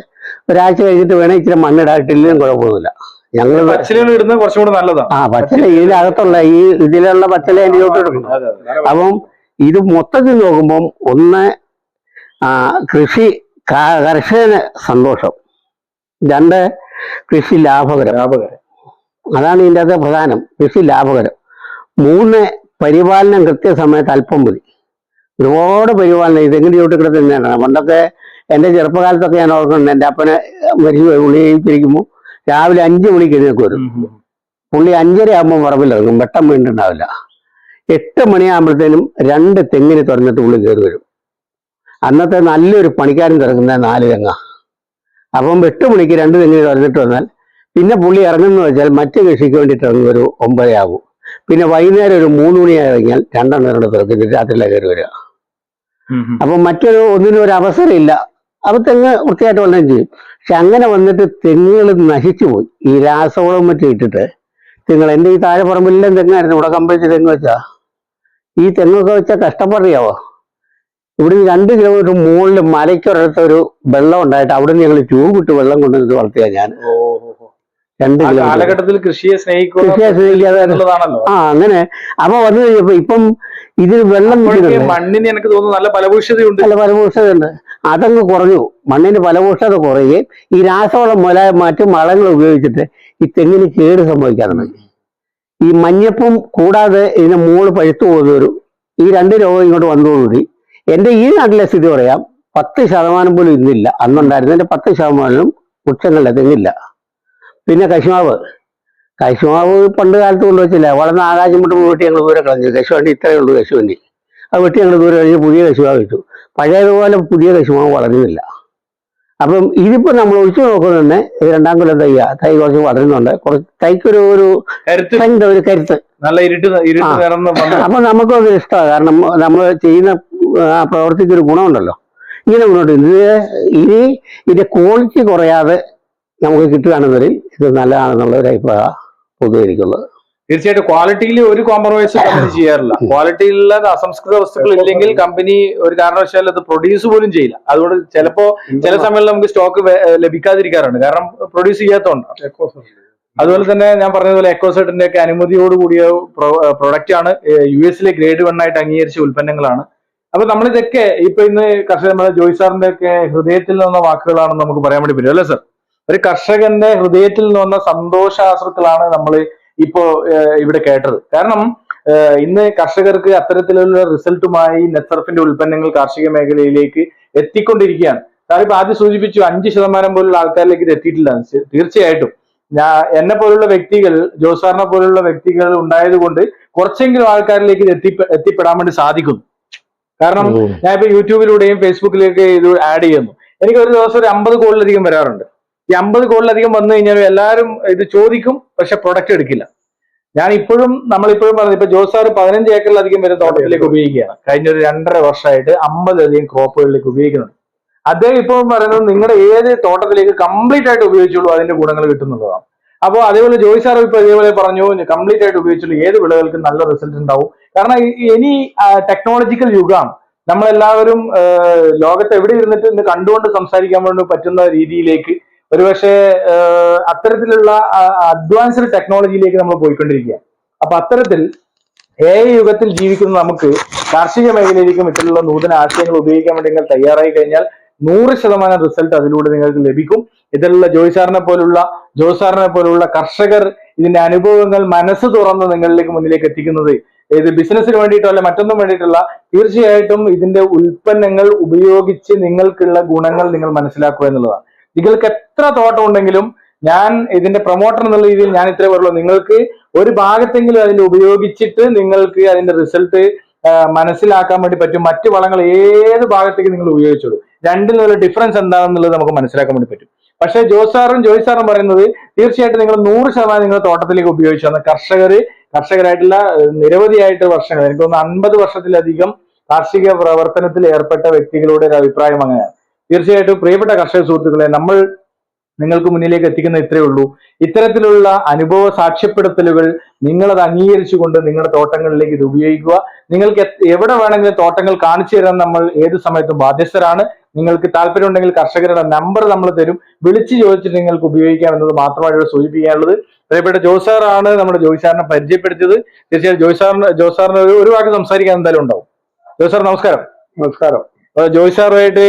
[SPEAKER 2] ഒരാഴ്ച കഴിഞ്ഞിട്ട് വേണേൽ ഇച്ചിരി മണ്ണിടാട്ടില്ലെങ്കിലും കുഴപ്പമൊന്നുമില്ല. ഞങ്ങൾ പച്ചില ഇതിനകത്തുള്ള ഇതിലുള്ള പച്ചില എൻ്റെ ചോട്ട് എടുക്കണം. അപ്പം ഇത് മൊത്തത്തിൽ നോക്കുമ്പം ഒന്ന് കർഷകന് സന്തോഷം, 2 കൃഷി ലാഭകരം, അതാണ് ഇതിൻ്റെ അകത്ത് പ്രധാനം. കൃഷി ലാഭകരം. 3 പരിപാലനം കൃത്യസമയത്ത് അല്പം മതി. ഒരുപാട് പരിപാലനം ഇതെങ്ങനെ ചോട്ടിക്കിട തന്നെയാണ്. പണ്ടൊക്കെ എൻ്റെ ചെറുപ്പകാലത്തൊക്കെ ഞാൻ ഓർക്കുന്നുണ്ട്, എൻ്റെ അപ്പനെ മരിച്ചു ഉള്ളി കഴിച്ചിരിക്കുമ്പോൾ രാവിലെ 5 മണിക്ക് എഴുന്നേക്ക് വരും. പുള്ളി 5:30 ആകുമ്പോൾ പറമ്പിലിറങ്ങും, വെട്ടം വീണ്ടുണ്ടാവില്ല. 8 മണിയാകുമ്പോഴത്തേനും 2 തെങ്ങിന് തുറന്നിട്ട് ഉള്ളിൽ കയറി വരും. അന്നത്തെ നല്ലൊരു പണിക്കാരൻ തിറങ്ങുന്നത് 4 തെങ്ങ. അപ്പം 8 മണിക്ക് 2 തെങ്ങിന് തുറന്നിട്ട് വന്നാൽ പിന്നെ പുള്ളി ഇറങ്ങുന്ന വെച്ചാൽ മറ്റു കൃഷിക്ക് വേണ്ടിയിട്ട് ഇറങ്ങി ഒരു 9 ആകും. പിന്നെ വൈകുന്നേരം ഒരു 3 മണിയായി ഇറങ്ങിയാൽ 2 എണ്ണം തുറക്കിട്ട് രാത്രിയിലാണ് കയറി വരിക. അപ്പം ഒന്നിനും ഒരു അവസരമില്ല. അപ്പൊ തെങ്ങ് വൃത്തിയായിട്ട് വല്ലതും ചെയ്യും. പക്ഷെ അങ്ങനെ വന്നിട്ട് തെങ്ങുകൾ നശിച്ചു പോയി. ഈ രാസവളം മറ്റും ഇട്ടിട്ട് എൻ്റെ ഈ താഴെ പറമ്പിലെല്ലാം തെങ്ങായിരുന്നു. ഇവിടെ കമ്പഴിച്ച് തെങ്ങ് വെച്ചാ ഈ തെങ്ങൊക്കെ വെച്ചാൽ കഷ്ടപ്പാടിയാവോ. ഇവിടെ 2 കിലോമീറ്റർ മുകളിൽ മലയ്ക്കൊരിടത്തൊരു വെള്ളം ഉണ്ടായിട്ട് അവിടെ നിന്ന് ഞങ്ങൾ ട്യൂബ് ഇട്ട് വെള്ളം കൊണ്ടുവന്നിട്ട് വളർത്തിയാ ഞാൻ. 2
[SPEAKER 1] കാലഘട്ടത്തിൽ കൃഷിയെ സ്നേഹിക്കാതെ
[SPEAKER 2] അങ്ങനെ. അപ്പൊ വന്നു കഴിഞ്ഞപ്പോ ഇപ്പം ഇതിൽ വെള്ളം
[SPEAKER 1] മണ്ണിന് എനിക്ക് തോന്നുന്നു നല്ല ഫലഭൂഷ്ഠതയുണ്ട്.
[SPEAKER 2] അതങ്ങ് കുറഞ്ഞു. മണ്ണിന് ഫലഭൂഷ്ഠത കുറയുകയും ഈ രാസവളം മറ്റു വളങ്ങൾ ഉപയോഗിച്ചിട്ട് ഈ തെങ്ങിന് കേട് സംഭവിക്കാൻ തുടങ്ങി. ഈ മഞ്ഞപ്പും കൂടാതെ ഇതിന് മുകളിൽ പഴുത്തു പോകുന്നവരും ഈ 2 രോഗം ഇങ്ങോട്ട് വന്നതോടുകൂടി എൻ്റെ ഈ നാട്ടിലെ സ്ഥിതി പറയാം, 10% പോലും ഇന്നില്ല. അന്നുണ്ടായിരുന്നതിന്റെ 10% വൃക്ഷങ്ങളുടെ തെങ്ങില്ല. പിന്നെ കശുമാവ് പണ്ട് കാലത്ത് കൊണ്ടുവച്ചില്ല, വളർന്ന ആകാശം വിട്ട് വെട്ടി ഞങ്ങൾ ദൂരെ കളഞ്ഞു. കശുവണ്ടി ഇത്രയേ ഉള്ളൂ കശുവണ്ടി. അത് വെട്ടി ഞങ്ങൾ ദൂരെ കഴിഞ്ഞ് പുതിയ കശുമാവ് വെച്ചു. പഴയതുപോലെ പുതിയ കശുമാവ് വളരുന്നില്ല. അപ്പം ഇതിപ്പോ നമ്മൾ ഒഴിച്ചു നോക്കുന്നത് 2ാം കൊല്ലം തൈ കുറച്ച് വളരുന്നുണ്ട്. കുറച്ച് തൈക്കൊരു കരുത്ത്.
[SPEAKER 1] നല്ല ഇരുട്ട് നിറന്ന്
[SPEAKER 2] അപ്പൊ നമുക്കത് ഇഷ്ടമാണ്. കാരണം നമ്മൾ ചെയ്യുന്ന ആ പ്രവർത്തിക്കൊരു ഗുണമുണ്ടല്ലോ. ഇങ്ങനെ മുന്നോട്ട് ഇനി ഇതിന്റെ ക്വാളിറ്റി കുറയാതെ നമുക്ക് കിട്ടുകയാണെന്നതിൽ ഇത് നല്ലതാണെന്നുള്ള ഒരു അഭിപ്രായം പൊതുവെ എനിക്കുള്ളത്.
[SPEAKER 1] തീർച്ചയായിട്ടും ക്വാളിറ്റിയിൽ ഒരു കോംപ്രമൈസ് കമ്പനി ചെയ്യാറില്ല. ക്വാളിറ്റിയിലുള്ള അസംസ്കൃത വസ്തുക്കൾ ഇല്ലെങ്കിൽ കമ്പനി ഒരു കാരണവശാലും അത് പ്രൊഡ്യൂസ് പോലും ചെയ്യില്ല. അതുകൊണ്ട് ചിലപ്പോ ചില സമയങ്ങളിൽ നമുക്ക് സ്റ്റോക്ക് ലഭിക്കാതിരിക്കാറുണ്ട്, കാരണം പ്രൊഡ്യൂസ് ചെയ്യാത്തതുകൊണ്ടാണ്. അതുപോലെ തന്നെ ഞാൻ പറഞ്ഞതുപോലെ എക്കോസെർട്ടിന്റെ ഒക്കെ അനുമതിയോട് കൂടിയ പ്രൊഡക്റ്റ് ആണ്. US ഗ്രേഡ് 1 ആയിട്ട് അംഗീകരിച്ച ഉൽപ്പന്നങ്ങളാണ്. അപ്പൊ നമ്മളിതൊക്കെ ഇപ്പൊ ഇന്ന് നമ്മുടെ ജോയ് സാറിന്റെ ഒക്കെ ഹൃദയത്തിൽ നിന്ന വാക്കുകളാണെന്ന് നമുക്ക് പറയാൻ വേണ്ടി പറ്റും അല്ലേ സർ? ഒരു കർഷകന്റെ ഹൃദയത്തിൽ നിന്ന് വന്ന സന്തോഷാശ്രുക്കളാണ് നമ്മൾ ഇപ്പോ ഇവിടെ കേട്ടത്. കാരണം ഇന്ന് കർഷകർക്ക് അത്തരത്തിലുള്ള റിസൾട്ടുമായി നെറ്റ്സർഫിന്റെ ഉൽപ്പന്നങ്ങൾ കാർഷിക മേഖലയിലേക്ക് എത്തിക്കൊണ്ടിരിക്കുകയാണ്. കാരണം ഇപ്പൊ ആദ്യം സൂചിപ്പിച്ചു 5% പോലുള്ള ആൾക്കാരിലേക്ക് ഇത് എത്തിയിട്ടില്ല. തീർച്ചയായിട്ടും എന്നെ പോലുള്ള വ്യക്തികൾ, ജോസാറിനെ പോലുള്ള വ്യക്തികൾ ഉണ്ടായത് കൊണ്ട് കുറച്ചെങ്കിലും ആൾക്കാരിലേക്ക് ഇത് എത്തിപ്പെടാൻ വേണ്ടി സാധിക്കുന്നു. കാരണം ഞാൻ ഇപ്പൊ യൂട്യൂബിലൂടെയും ഫേസ്ബുക്കിലേക്ക് ഇത് ആഡ് ചെയ്യുന്നു. എനിക്ക് ഒരു ദിവസം ഒരു 50 കോളിലധികം വരാറുണ്ട്. ഈ 50 കോളിലധികം വന്നു കഴിഞ്ഞാൽ എല്ലാവരും ഇത് ചോദിക്കും, പക്ഷെ പ്രൊഡക്റ്റ് എടുക്കില്ല. നമ്മളിപ്പോഴും പറഞ്ഞു, ഇപ്പൊ ജോസാർ 15 ഏക്കറിലധികം വരെ തോട്ടത്തിലേക്ക് ഉപയോഗിക്കുകയാണ്. കഴിഞ്ഞ ഒരു 2.5 വർഷമായിട്ട് 50 ക്രോപ്പുകളിലേക്ക് ഉപയോഗിക്കുന്നുണ്ട്. അദ്ദേഹം ഇപ്പോഴും പറയുന്നത് നിങ്ങളുടെ ഏത് തോട്ടത്തിലേക്ക് കംപ്ലീറ്റ് ആയിട്ട് ഉപയോഗിച്ചുള്ളൂ, അതിന്റെ ഗുണങ്ങൾ കിട്ടുന്നതാണ്. അപ്പോൾ അതേപോലെ ജോയ് സാർ ഇപ്പൊ ഇതേപോലെ പറഞ്ഞു, കംപ്ലീറ്റ് ആയിട്ട് ഉപയോഗിച്ചുള്ളൂ, ഏത് വിളകൾക്കും നല്ല റിസൾട്ട് ഉണ്ടാവും. കാരണം ഇനി ടെക്നോളജിക്കൽ യുഗമാണ്. നമ്മളെല്ലാവരും ലോകത്ത് എവിടെ ഇരുന്നിട്ട് ഇന്ന് കണ്ടുകൊണ്ട് സംസാരിക്കാൻ വേണ്ടി പറ്റുന്ന രീതിയിലേക്ക് ഒരുപക്ഷെ അത്തരത്തിലുള്ള അഡ്വാൻസ്ഡ് ടെക്നോളജിയിലേക്ക് നമ്മൾ പോയിക്കൊണ്ടിരിക്കുകയാണ്. അപ്പൊ അത്തരത്തിൽ AI യുഗത്തിൽ ജീവിക്കുന്ന നമുക്ക് കാർഷിക മേഖലയിലേക്കും ഇത്തരത്തിലുള്ള നൂതന ആശയങ്ങൾ ഉപയോഗിക്കാൻ വേണ്ടി നിങ്ങൾ തയ്യാറായി കഴിഞ്ഞാൽ 100% റിസൾട്ട് അതിലൂടെ നിങ്ങൾക്ക് ലഭിക്കും. ഇതിലുള്ള ജോസാറിനെ പോലുള്ള കർഷകർ ഇതിന്റെ അനുഭവങ്ങൾ മനസ്സ് തുറന്ന് നിങ്ങളിലേക്ക് മുന്നിലേക്ക് എത്തിക്കുന്നത് ഇത് ബിസിനസ്സിന് വേണ്ടിയിട്ടോ അല്ലെ മറ്റൊന്നും വേണ്ടിയിട്ടല്ല. തീർച്ചയായിട്ടും ഇതിന്റെ ഉൽപ്പന്നങ്ങൾ ഉപയോഗിച്ച് നിങ്ങൾക്കുള്ള ഗുണങ്ങൾ നിങ്ങൾ മനസ്സിലാക്കുക എന്നുള്ളതാണ്. നിങ്ങൾക്ക് എത്ര തോട്ടം ഉണ്ടെങ്കിലും ഞാൻ ഇതിന്റെ പ്രൊമോട്ടർ എന്നുള്ള രീതിയിൽ ഞാൻ ഇത്രേ പറയുള്ളൂ, നിങ്ങൾക്ക് ഒരു ഭാഗത്തെങ്കിലും അതിന്റെ ഉപയോഗിച്ചിട്ട് നിങ്ങൾക്ക് അതിന്റെ റിസൾട്ട് മനസ്സിലാക്കാൻ വേണ്ടി പറ്റും. മറ്റു വളങ്ങൾ ഏത് ഭാഗത്തേക്ക് നിങ്ങൾ ഉപയോഗിച്ചോളൂ, രണ്ടിൽ നിന്നുള്ള ഡിഫറൻസ് എന്താണെന്നുള്ളത് നമുക്ക് മനസ്സിലാക്കാൻ വേണ്ടി പറ്റും. പക്ഷേ ജോയ് സാറും പറയുന്നത് തീർച്ചയായിട്ടും നിങ്ങൾ 100% നിങ്ങൾ തോട്ടത്തിലേക്ക് ഉപയോഗിച്ചു വന്ന കർഷകരായിട്ടുള്ള നിരവധിയായിട്ട് വർഷങ്ങൾ, എനിക്ക് തോന്നുന്നു 50 വർഷത്തിലധികം കാർഷിക പ്രവർത്തനത്തിൽ ഏർപ്പെട്ട വ്യക്തികളുടെ ഒരു അഭിപ്രായം അങ്ങനെയാണ്. തീർച്ചയായിട്ടും പ്രിയപ്പെട്ട കർഷക സുഹൃത്തുക്കളെ, നമ്മൾ നിങ്ങൾക്ക് മുന്നിലേക്ക് എത്തിക്കുന്ന ഇത്രയേ ഉള്ളൂ. ഇത്തരത്തിലുള്ള അനുഭവ സാക്ഷ്യപ്പെടുത്തലുകൾ നിങ്ങളത് അംഗീകരിച്ചുകൊണ്ട് നിങ്ങളുടെ തോട്ടങ്ങളിലേക്ക് ഇത് ഉപയോഗിക്കുക. നിങ്ങൾക്ക് എവിടെ വേണമെങ്കിലും തോട്ടങ്ങൾ കാണിച്ചു തരാൻ നമ്മൾ ഏത് സമയത്തും ബാധ്യസ്ഥരാണ്. നിങ്ങൾക്ക് താല്പര്യമുണ്ടെങ്കിൽ കർഷകരുടെ നമ്പർ നമ്മൾ തരും, വിളിച്ചു ചോദിച്ചിട്ട് നിങ്ങൾക്ക് ഉപയോഗിക്കാം എന്നത് മാത്രമായിട്ട് സൂചിപ്പിക്കാനുള്ളത്. പ്രിയപ്പെട്ട ജോസാറാണ് നമ്മുടെ ജോയ് സാറിനെ പരിചയപ്പെടുത്തിയത്. തീർച്ചയായും ജോയ് സാറിന് ഒരു വാക്ക് സംസാരിക്കാൻ എന്തായാലും ഉണ്ടാവും. ജോയ് സാർ നമസ്കാരം.
[SPEAKER 2] നമസ്കാരം.
[SPEAKER 1] ജോയ് സാറുമായിട്ട്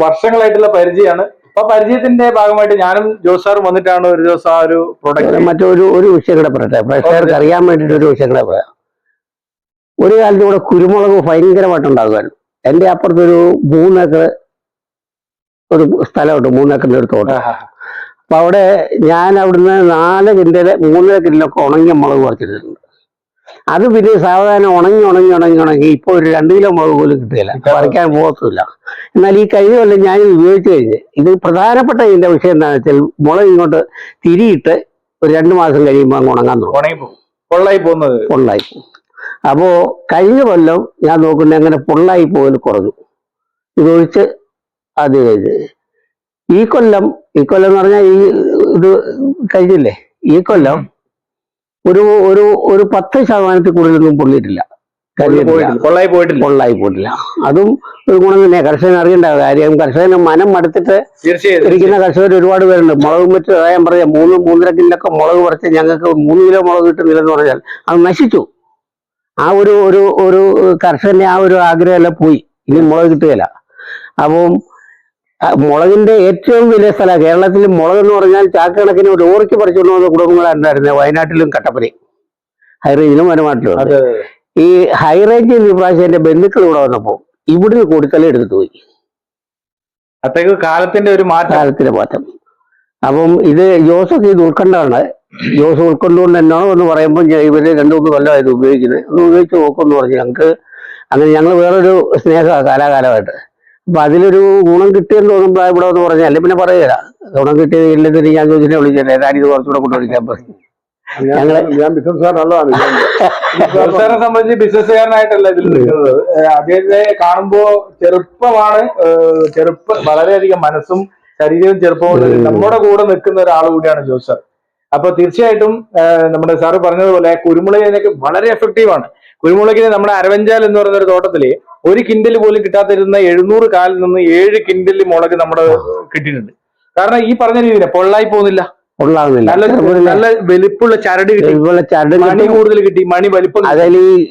[SPEAKER 1] വർഷങ്ങളായിട്ടുള്ള പരിചയമാണ്. അപ്പൊ പരിചയത്തിന്റെ ഭാഗമായിട്ട് ഞാനും ജോസാറും വന്നിട്ടാണ് ഒരു ദിവസം ആ ഒരു പ്രൊഡക്റ്റ്
[SPEAKER 2] മറ്റൊരു വിഷയം കൂടെ പറയട്ടെ, പ്രേക്ഷകർക്ക് അറിയാൻ വേണ്ടിയിട്ട് ഒരു വിഷയം കൂടെ പറയാം. ഒരു കാലത്ത് ഇവിടെ കുരുമുളക് ഭയങ്കരമായിട്ടുണ്ടാകുമായിരുന്നു. എൻ്റെ അപ്പുറത്തൊരു 3 ഏക്കർ ഒരു സ്ഥലമുണ്ട്, 3 ഏക്കറിന്റെ ഒരു തോട്ടം. അപ്പൊ അവിടെ ഞാൻ അവിടുന്ന് 4 കിൻഡല് 3 കിൻഡലൊക്കെ ഉണങ്ങിയ മുളക് പറിച്ചിട്ടുണ്ട്. അത് പിന്നെ സാവധാനം ഉണങ്ങി ഇപ്പൊ ഒരു 2 കിലോ മുളക് പോലും കിട്ടുകയില്ല, പറിക്കാൻ പോകത്തില്ല. എന്നാൽ ഈ കഴിഞ്ഞ കൊല്ലം ഞാൻ ഉപയോഗിച്ച് കഴിഞ്ഞ് ഇത് പ്രധാനപ്പെട്ട ഇതിന്റെ വിഷയം എന്താണെന്ന് വെച്ചാൽ മുളക് ഇങ്ങോട്ട് തിരിയിട്ട് ഒരു 2 മാസം കഴിയുമ്പോൾ അങ്ങ് ഉണങ്ങാൻ തുടങ്ങും,
[SPEAKER 1] പൊള്ളായി പോകും.
[SPEAKER 2] അപ്പോ കഴിഞ്ഞ കൊല്ലം ഞാൻ നോക്കുന്നത് അങ്ങനെ പൊള്ളായി പോകൽ കുറഞ്ഞു, ഇതൊഴിച്ച് അത് കഴിഞ്ഞ് ഈ കൊല്ലം എന്ന് പറഞ്ഞാൽ ഇത് കഴിഞ്ഞില്ലേ, ഈ കൊല്ലം ഒരു 10% കൂടുതലൊന്നും പൊള്ളിയിട്ടില്ല,
[SPEAKER 1] പൊള്ളായി
[SPEAKER 2] പോയിട്ടില്ല. അതും ഒരു ഗുണം തന്നെ. കർഷകൻ അറിയേണ്ട കാര്യം, കർഷകന് മനം മടുത്തിട്ട് ഇരിക്കുന്ന കർഷകർ ഒരുപാട് പേരുണ്ട്. മുളക് വെച്ച് ഞാൻ പറയാം, 3-3.5 കിലോ മുളക് പറിച്ച് ഞങ്ങൾക്ക് 3 കിലോ മുളക് കിട്ടുന്നില്ലെന്ന് പറഞ്ഞാൽ അത് നശിച്ചു. ആ ഒരു കർഷകന്റെ ആ ഒരു ആഗ്രഹമെല്ലാം പോയി, ഇനി മുളക് കിട്ടുകയില്ല. അപ്പം മുളകിന്റെ ഏറ്റവും വലിയ സ്ഥലം കേരളത്തിൽ മുളക് എന്ന് പറഞ്ഞാൽ ചാക്കണക്കിന് ലോറിക്ക് പറിച്ചുകൊണ്ട് വന്ന കുടുംബങ്ങളായിരുന്നത് വയനാട്ടിലും കട്ടപ്പനയും ഹൈറേഞ്ചിലും വനമാട്ടിലും. ഈ ഹൈറേഞ്ചിൽ ഈ പ്രാവശ്യം എന്റെ ബന്ധുക്കൾ ഇവിടെ വന്നപ്പോ ഇവിടുന്ന് കൊടുത്തല എടുത്തിട്ട് പോയി.
[SPEAKER 1] കാലത്തിന്റെ മാറ്റം.
[SPEAKER 2] അപ്പം ഇത് ജോസൊക്കെ ഇത് ഉൾക്കൊണ്ടാണ്. ജോസ് ഉൾക്കൊണ്ടുകൊണ്ട് എന്നോട് എന്ന് പറയുമ്പോൾ ഇവര് 2-3 കൊല്ലമായത് ഉപയോഗിക്കുന്നത്, ഒന്ന് ഉപയോഗിച്ച് നോക്കുമെന്ന് പറഞ്ഞു. ഞങ്ങൾ വേറൊരു സ്നേഹമാണ് കാലാകാലമായിട്ട്. അപ്പൊ അതിലൊരു ഗുണം കിട്ടിയെന്ന് തോന്നുമ്പോൾ ഇവിടെ എന്ന് പറഞ്ഞാൽ അല്ലെ പിന്നെ പറയുക ഗുണം കിട്ടിയത് ഇല്ലെന്ന് ഞാൻ ചോദിച്ചിട്ട് വിളിച്ചല്ലേ, ഏതായാലും ഇത് കുറച്ചുകൂടെ കൊണ്ടുപിടിക്കാൻ പറഞ്ഞു.
[SPEAKER 3] ഞാൻ ബിസിനസ്സുകാരൻ നല്ലതാണ്.
[SPEAKER 1] ജോസാറിനെ സംബന്ധിച്ച് ബിസിനസ്സുകാരനായിട്ടല്ല ഇതിൽ നിൽക്കുന്നത്. അദ്ദേഹത്തെ കാണുമ്പോ ചെറുപ്പമാണ്, വളരെയധികം മനസ്സും ശരീരവും ചെറുപ്പമുള്ള നമ്മുടെ കൂടെ നിൽക്കുന്ന ഒരാൾ കൂടിയാണ് ജോസാർ. അപ്പൊ തീർച്ചയായിട്ടും നമ്മുടെ സാറ് പറഞ്ഞതുപോലെ കുരുമുളകിനൊക്കെ വളരെ എഫക്റ്റീവ് ആണ്. കുരുമുളകിന് നമ്മുടെ അരവഞ്ചാൽ എന്ന് പറയുന്ന ഒരു തോട്ടത്തില് 1 കിൻഡൽ പോലും കിട്ടാതിരുന്ന 700 കാലിൽ നിന്ന് 7 കിൻഡൽ മുളക് നമ്മുടെ കിട്ടിയിട്ടുണ്ട്. കാരണം ഈ പറഞ്ഞ രീതിയിൽ പൊള്ളായി പോകുന്നില്ല, നല്ല വലിപ്പുള്ള ചരട് കിട്ടി, മണി കൂടുതൽ കിട്ടി, മണി വലിപ്പം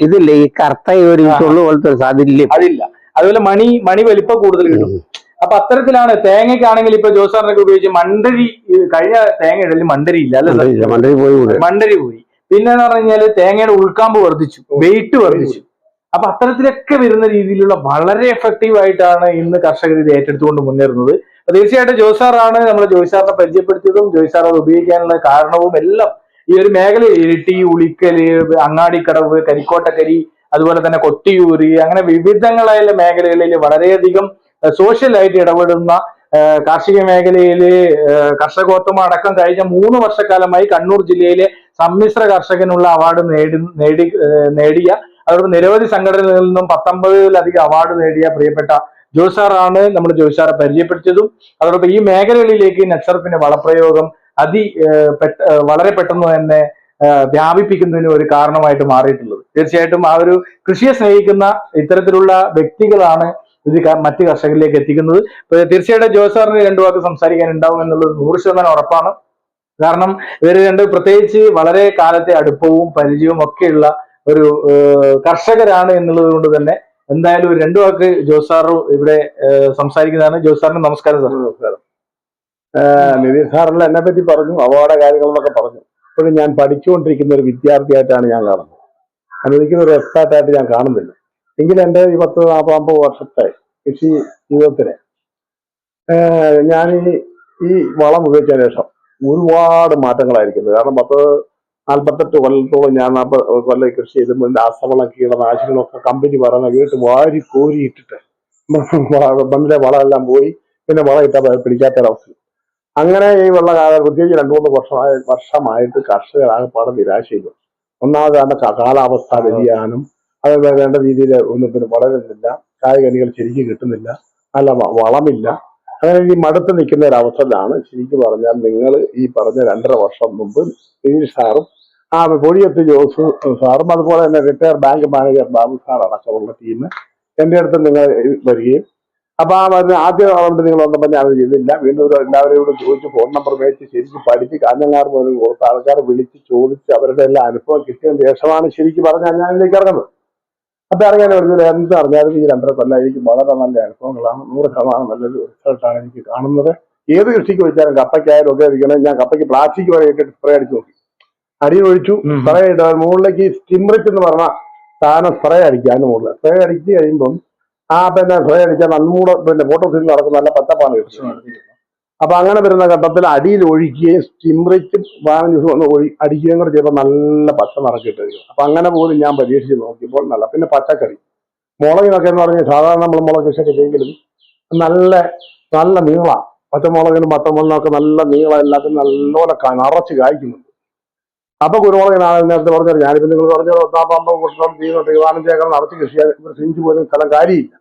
[SPEAKER 2] ഇതില്ലേ ഈ കറുത്ത ഒരു പോലത്തെ
[SPEAKER 1] അതില്ല. അതുപോലെ മണി വലിപ്പം കൂടുതൽ കിട്ടും. അപ്പൊ അത്തരത്തിലാണ്. തേങ്ങയ്ക്കാണെങ്കിൽ ഇപ്പൊ ജോസാറിനൊക്കെ ഉപയോഗിച്ച് മണ്ടരി, കഴിഞ്ഞ തേങ്ങ ഇടലിൽ മണ്ടരി ഇല്ല അല്ലെ? മണ്ടരി പോയി. പിന്നെ എന്ന് പറഞ്ഞു കഴിഞ്ഞാല് തേങ്ങയുടെ ഉൾക്കാമ്പ് വർദ്ധിച്ചു, വെയിറ്റ് വർദ്ധിച്ചു. അപ്പൊ അത്തരത്തിലൊക്കെ വരുന്ന രീതിയിലുള്ള വളരെ എഫക്റ്റീവ് ആയിട്ടാണ് ഇന്ന് കർഷകർ ഇത് ഏറ്റെടുത്തുകൊണ്ട് മുന്നേറുന്നത്. തീർച്ചയായിട്ടും ജോസാറാണ് നമ്മളെ ജോസാറിനെ പരിചയപ്പെടുത്തിയതും ജോസാർ അത് ഉപയോഗിക്കാനുള്ള കാരണവും എല്ലാം ഈ ഒരു മേഖലയിൽ ഇരിട്ടി, ഉളിക്കല്, അങ്ങാടിക്കടവ്, കരിക്കോട്ടക്കരി, അതുപോലെ തന്നെ കൊട്ടിയൂര്, അങ്ങനെ വിവിധങ്ങളായ മേഖലകളിൽ വളരെയധികം സോഷ്യലായിട്ട് ഇടപെടുന്ന കാർഷിക മേഖലയില് കർഷകോത്തമ അടക്കം കഴിഞ്ഞ 3 വർഷക്കാലമായി കണ്ണൂർ ജില്ലയിലെ സമ്മിശ്ര കർഷകനുള്ള അവാർഡ് നേടിയ, അതുകൊണ്ട് നിരവധി സംഘടനകളിൽ നിന്നും 19ലധികം അവാർഡ് നേടിയ പ്രിയപ്പെട്ട ജോസാറാണ് നമ്മൾ ജോസാറെ പരിചയപ്പെടുത്തിയതും. അതോടൊപ്പം ഈ മേഖലകളിലേക്ക് നെറ്റ്സർഫിന്റെ വളപ്രയോഗം വളരെ പെട്ടെന്ന് തന്നെ വ്യാപിപ്പിക്കുന്നതിന് ഒരു കാരണമായിട്ട് മാറിയിട്ടുള്ളത്. തീർച്ചയായിട്ടും ആ ഒരു കൃഷിയെ സ്നേഹിക്കുന്ന ഇത്തരത്തിലുള്ള വ്യക്തികളാണ് ഇത് മറ്റ് കർഷകരിലേക്ക് എത്തിക്കുന്നത്. തീർച്ചയായിട്ടും ജോസാറിന് 2 വാക്ക് സംസാരിക്കാൻ ഉണ്ടാവും എന്നുള്ളത് 100% ഉറപ്പാണ്. കാരണം ഇവർ പ്രത്യേകിച്ച് വളരെ കാലത്തെ അടുപ്പവും പരിചയവും ഒക്കെയുള്ള ഒരു കർഷകരാണ് എന്നുള്ളത് കൊണ്ട് തന്നെ എന്തായാലും 2 വാക്ക് ജോസാർ ഇവിടെ സംസാരിക്കുന്നതാണ്. ജോസാറിന് നമസ്കാരം സാർ.
[SPEAKER 3] നമസ്കാരം. നിതീഷ് സാറെല്ലാം എന്നെ പറ്റി പറഞ്ഞു, അവാർഡ് കാര്യങ്ങളെന്നൊക്കെ പറഞ്ഞു. ഇപ്പോഴും ഞാൻ പഠിച്ചുകൊണ്ടിരിക്കുന്ന ഒരു വിദ്യാർത്ഥിയായിട്ടാണ് ഞാൻ കാണുന്നത്. അനുവദിക്കുന്ന ഒരു എക്സ്പേർട്ടായിട്ട് ഞാൻ കാണുന്നില്ല. എങ്കിലും എൻ്റെ ഈ 40-50 വർഷത്തെ കൃഷി ജീവിതത്തിന് ഞാൻ ഈ വളം ഉപയോഗിച്ചതിന് ശേഷം ഒരുപാട് മാറ്റങ്ങളായിരിക്കുന്നത്. കാരണം 48 കൊല്ലത്തോളം ഞാൻ 40 കൊല്ലം കൃഷി ചെയ്തുമ്പോൾ രാസവളം, കീടനാശിനികളൊക്കെ കമ്പനി പറയുന്ന വീട്ട് വാരി കോരി ഇട്ടിട്ട് മണ്ണിലെ വളമെല്ലാം പോയി, പിന്നെ വളം ഇട്ടാൽ പിടിക്കാത്തൊരവസ്ഥ. അങ്ങനെ ഈ പ്രത്യേകിച്ച് 2-3 വർഷമായിട്ട് കർഷകരാകപ്പാടെ നിരാശയില്ല. ഒന്നാമത് കാരണം കാലാവസ്ഥ വ്യതിയാനം, അത് വേണ്ട രീതിയിൽ ഒന്നും പിന്നെ വളരുന്നില്ല, കായ്കനികൾ ശരിക്കും കിട്ടുന്നില്ല, നല്ല വളമില്ല. അങ്ങനെ ഈ മടുത്ത് നിൽക്കുന്ന ഒരു അവസരമാണ് ശരിക്കും പറഞ്ഞാൽ നിങ്ങൾ ഈ പറഞ്ഞ 2.5 വർഷം മുമ്പ് നിതീഷ് സാറും പൊടിയത്ത് ജോസ് സാറും അതുപോലെ തന്നെ retire bank manager Babu sir അടക്കമുള്ള ടീം എൻ്റെ അടുത്ത് നിങ്ങൾ വരികയും, അപ്പൊ ആദ്യം അതുകൊണ്ട് നിങ്ങൾ വന്നപ്പോൾ ഞാൻ അത് ചെയ്തില്ല. വീണ്ടും എല്ലാവരെയും കൂടെ ചോദിച്ച് ഫോൺ നമ്പർ മേടിച്ച് ശരിക്കും പഠിച്ച് കാഞ്ഞങ്ങാട് പോലും കൊടുത്ത ആൾക്കാരെ വിളിച്ച് ചോദിച്ച് അവരുടെ എല്ലാ അനുഭവം കിട്ടിയതിന് ശേഷമാണ് ശരിക്കും പറഞ്ഞാൽ ഞാൻ ഇതിലേക്ക് ഇറങ്ങുന്നത്. അപ്പൊ ഇറങ്ങാൻ എന്ത് പറഞ്ഞാലും ഈ 2.5 കൊല്ലം എനിക്ക് വളരെ നല്ല അനുഭവങ്ങളാണ്. 100% നല്ലൊരു റിസൾട്ടാണ് എനിക്ക് കാണുന്നത്. ഏത് കൃഷിക്ക് വെച്ചാലും കപ്പയ്ക്കായാലും ഒക്കെ ഇരിക്കണം. ഞാൻ കപ്പയ്ക്ക് പ്ലാസ്റ്റിക് വരെ ഇട്ടിട്ട് സ്പ്രേ അടിച്ചു നോക്കി, അടിയിൽ ഒഴിച്ചു, സ്പ്രേ ഇട്ട മുകളിലേക്ക് സ്റ്റിംറിച്ച് എന്ന് പറഞ്ഞ സാധനം സ്പ്രേ അടിക്കുക. അതിന് മുകളിൽ സ്പ്രേ അടിച്ച് കഴിയുമ്പം പിന്നെ സ്പ്രേ അടിച്ചാൽ നന്നൂടെ പിന്നെ ഫോട്ടോസിൽ നടക്കുന്ന നല്ല പച്ചപ്പാണ് കിട്ടുന്നത്. അപ്പൊ അങ്ങനെ വരുന്ന ഘട്ടത്തിൽ അടിയിൽ ഒഴിക്കുകയും സ്റ്റിംറിച്ചും 15 ദിവസം ഒന്ന് അടിക്കുകയും കൂടെ ചെയ്യുമ്പോൾ നല്ല പച്ച നിറക്കിയിട്ടായിരിക്കും. അപ്പൊ അങ്ങനെ പോലും ഞാൻ പരീക്ഷിച്ച് നോക്കിയപ്പോൾ നല്ല. പിന്നെ പച്ചക്കറി മുളകിനൊക്കെ എന്ന് പറഞ്ഞാൽ സാധാരണ നമ്മൾ മുളക് കൃഷിയൊക്കെ ചെയ്യെങ്കിലും നല്ല നീള പച്ചമുളകിനും പച്ചമുളകിനൊക്കെ നല്ല നീളം, എല്ലാത്തിനും നല്ലപോലെ നിറച്ച് കായ്ക്കുന്നുണ്ട്. അപ്പൊ കുരുമുളകിനാണ് നേരത്തെ പറഞ്ഞത്. ഞാനിപ്പോ നിങ്ങൾ പറഞ്ഞ 50 വർഷം ചെയ്യുന്നുണ്ട്, 15 ഏക്കർ നിറച്ച് കൃഷി സിഞ്ചു പോലും സ്ഥലം കാര്യമില്ല.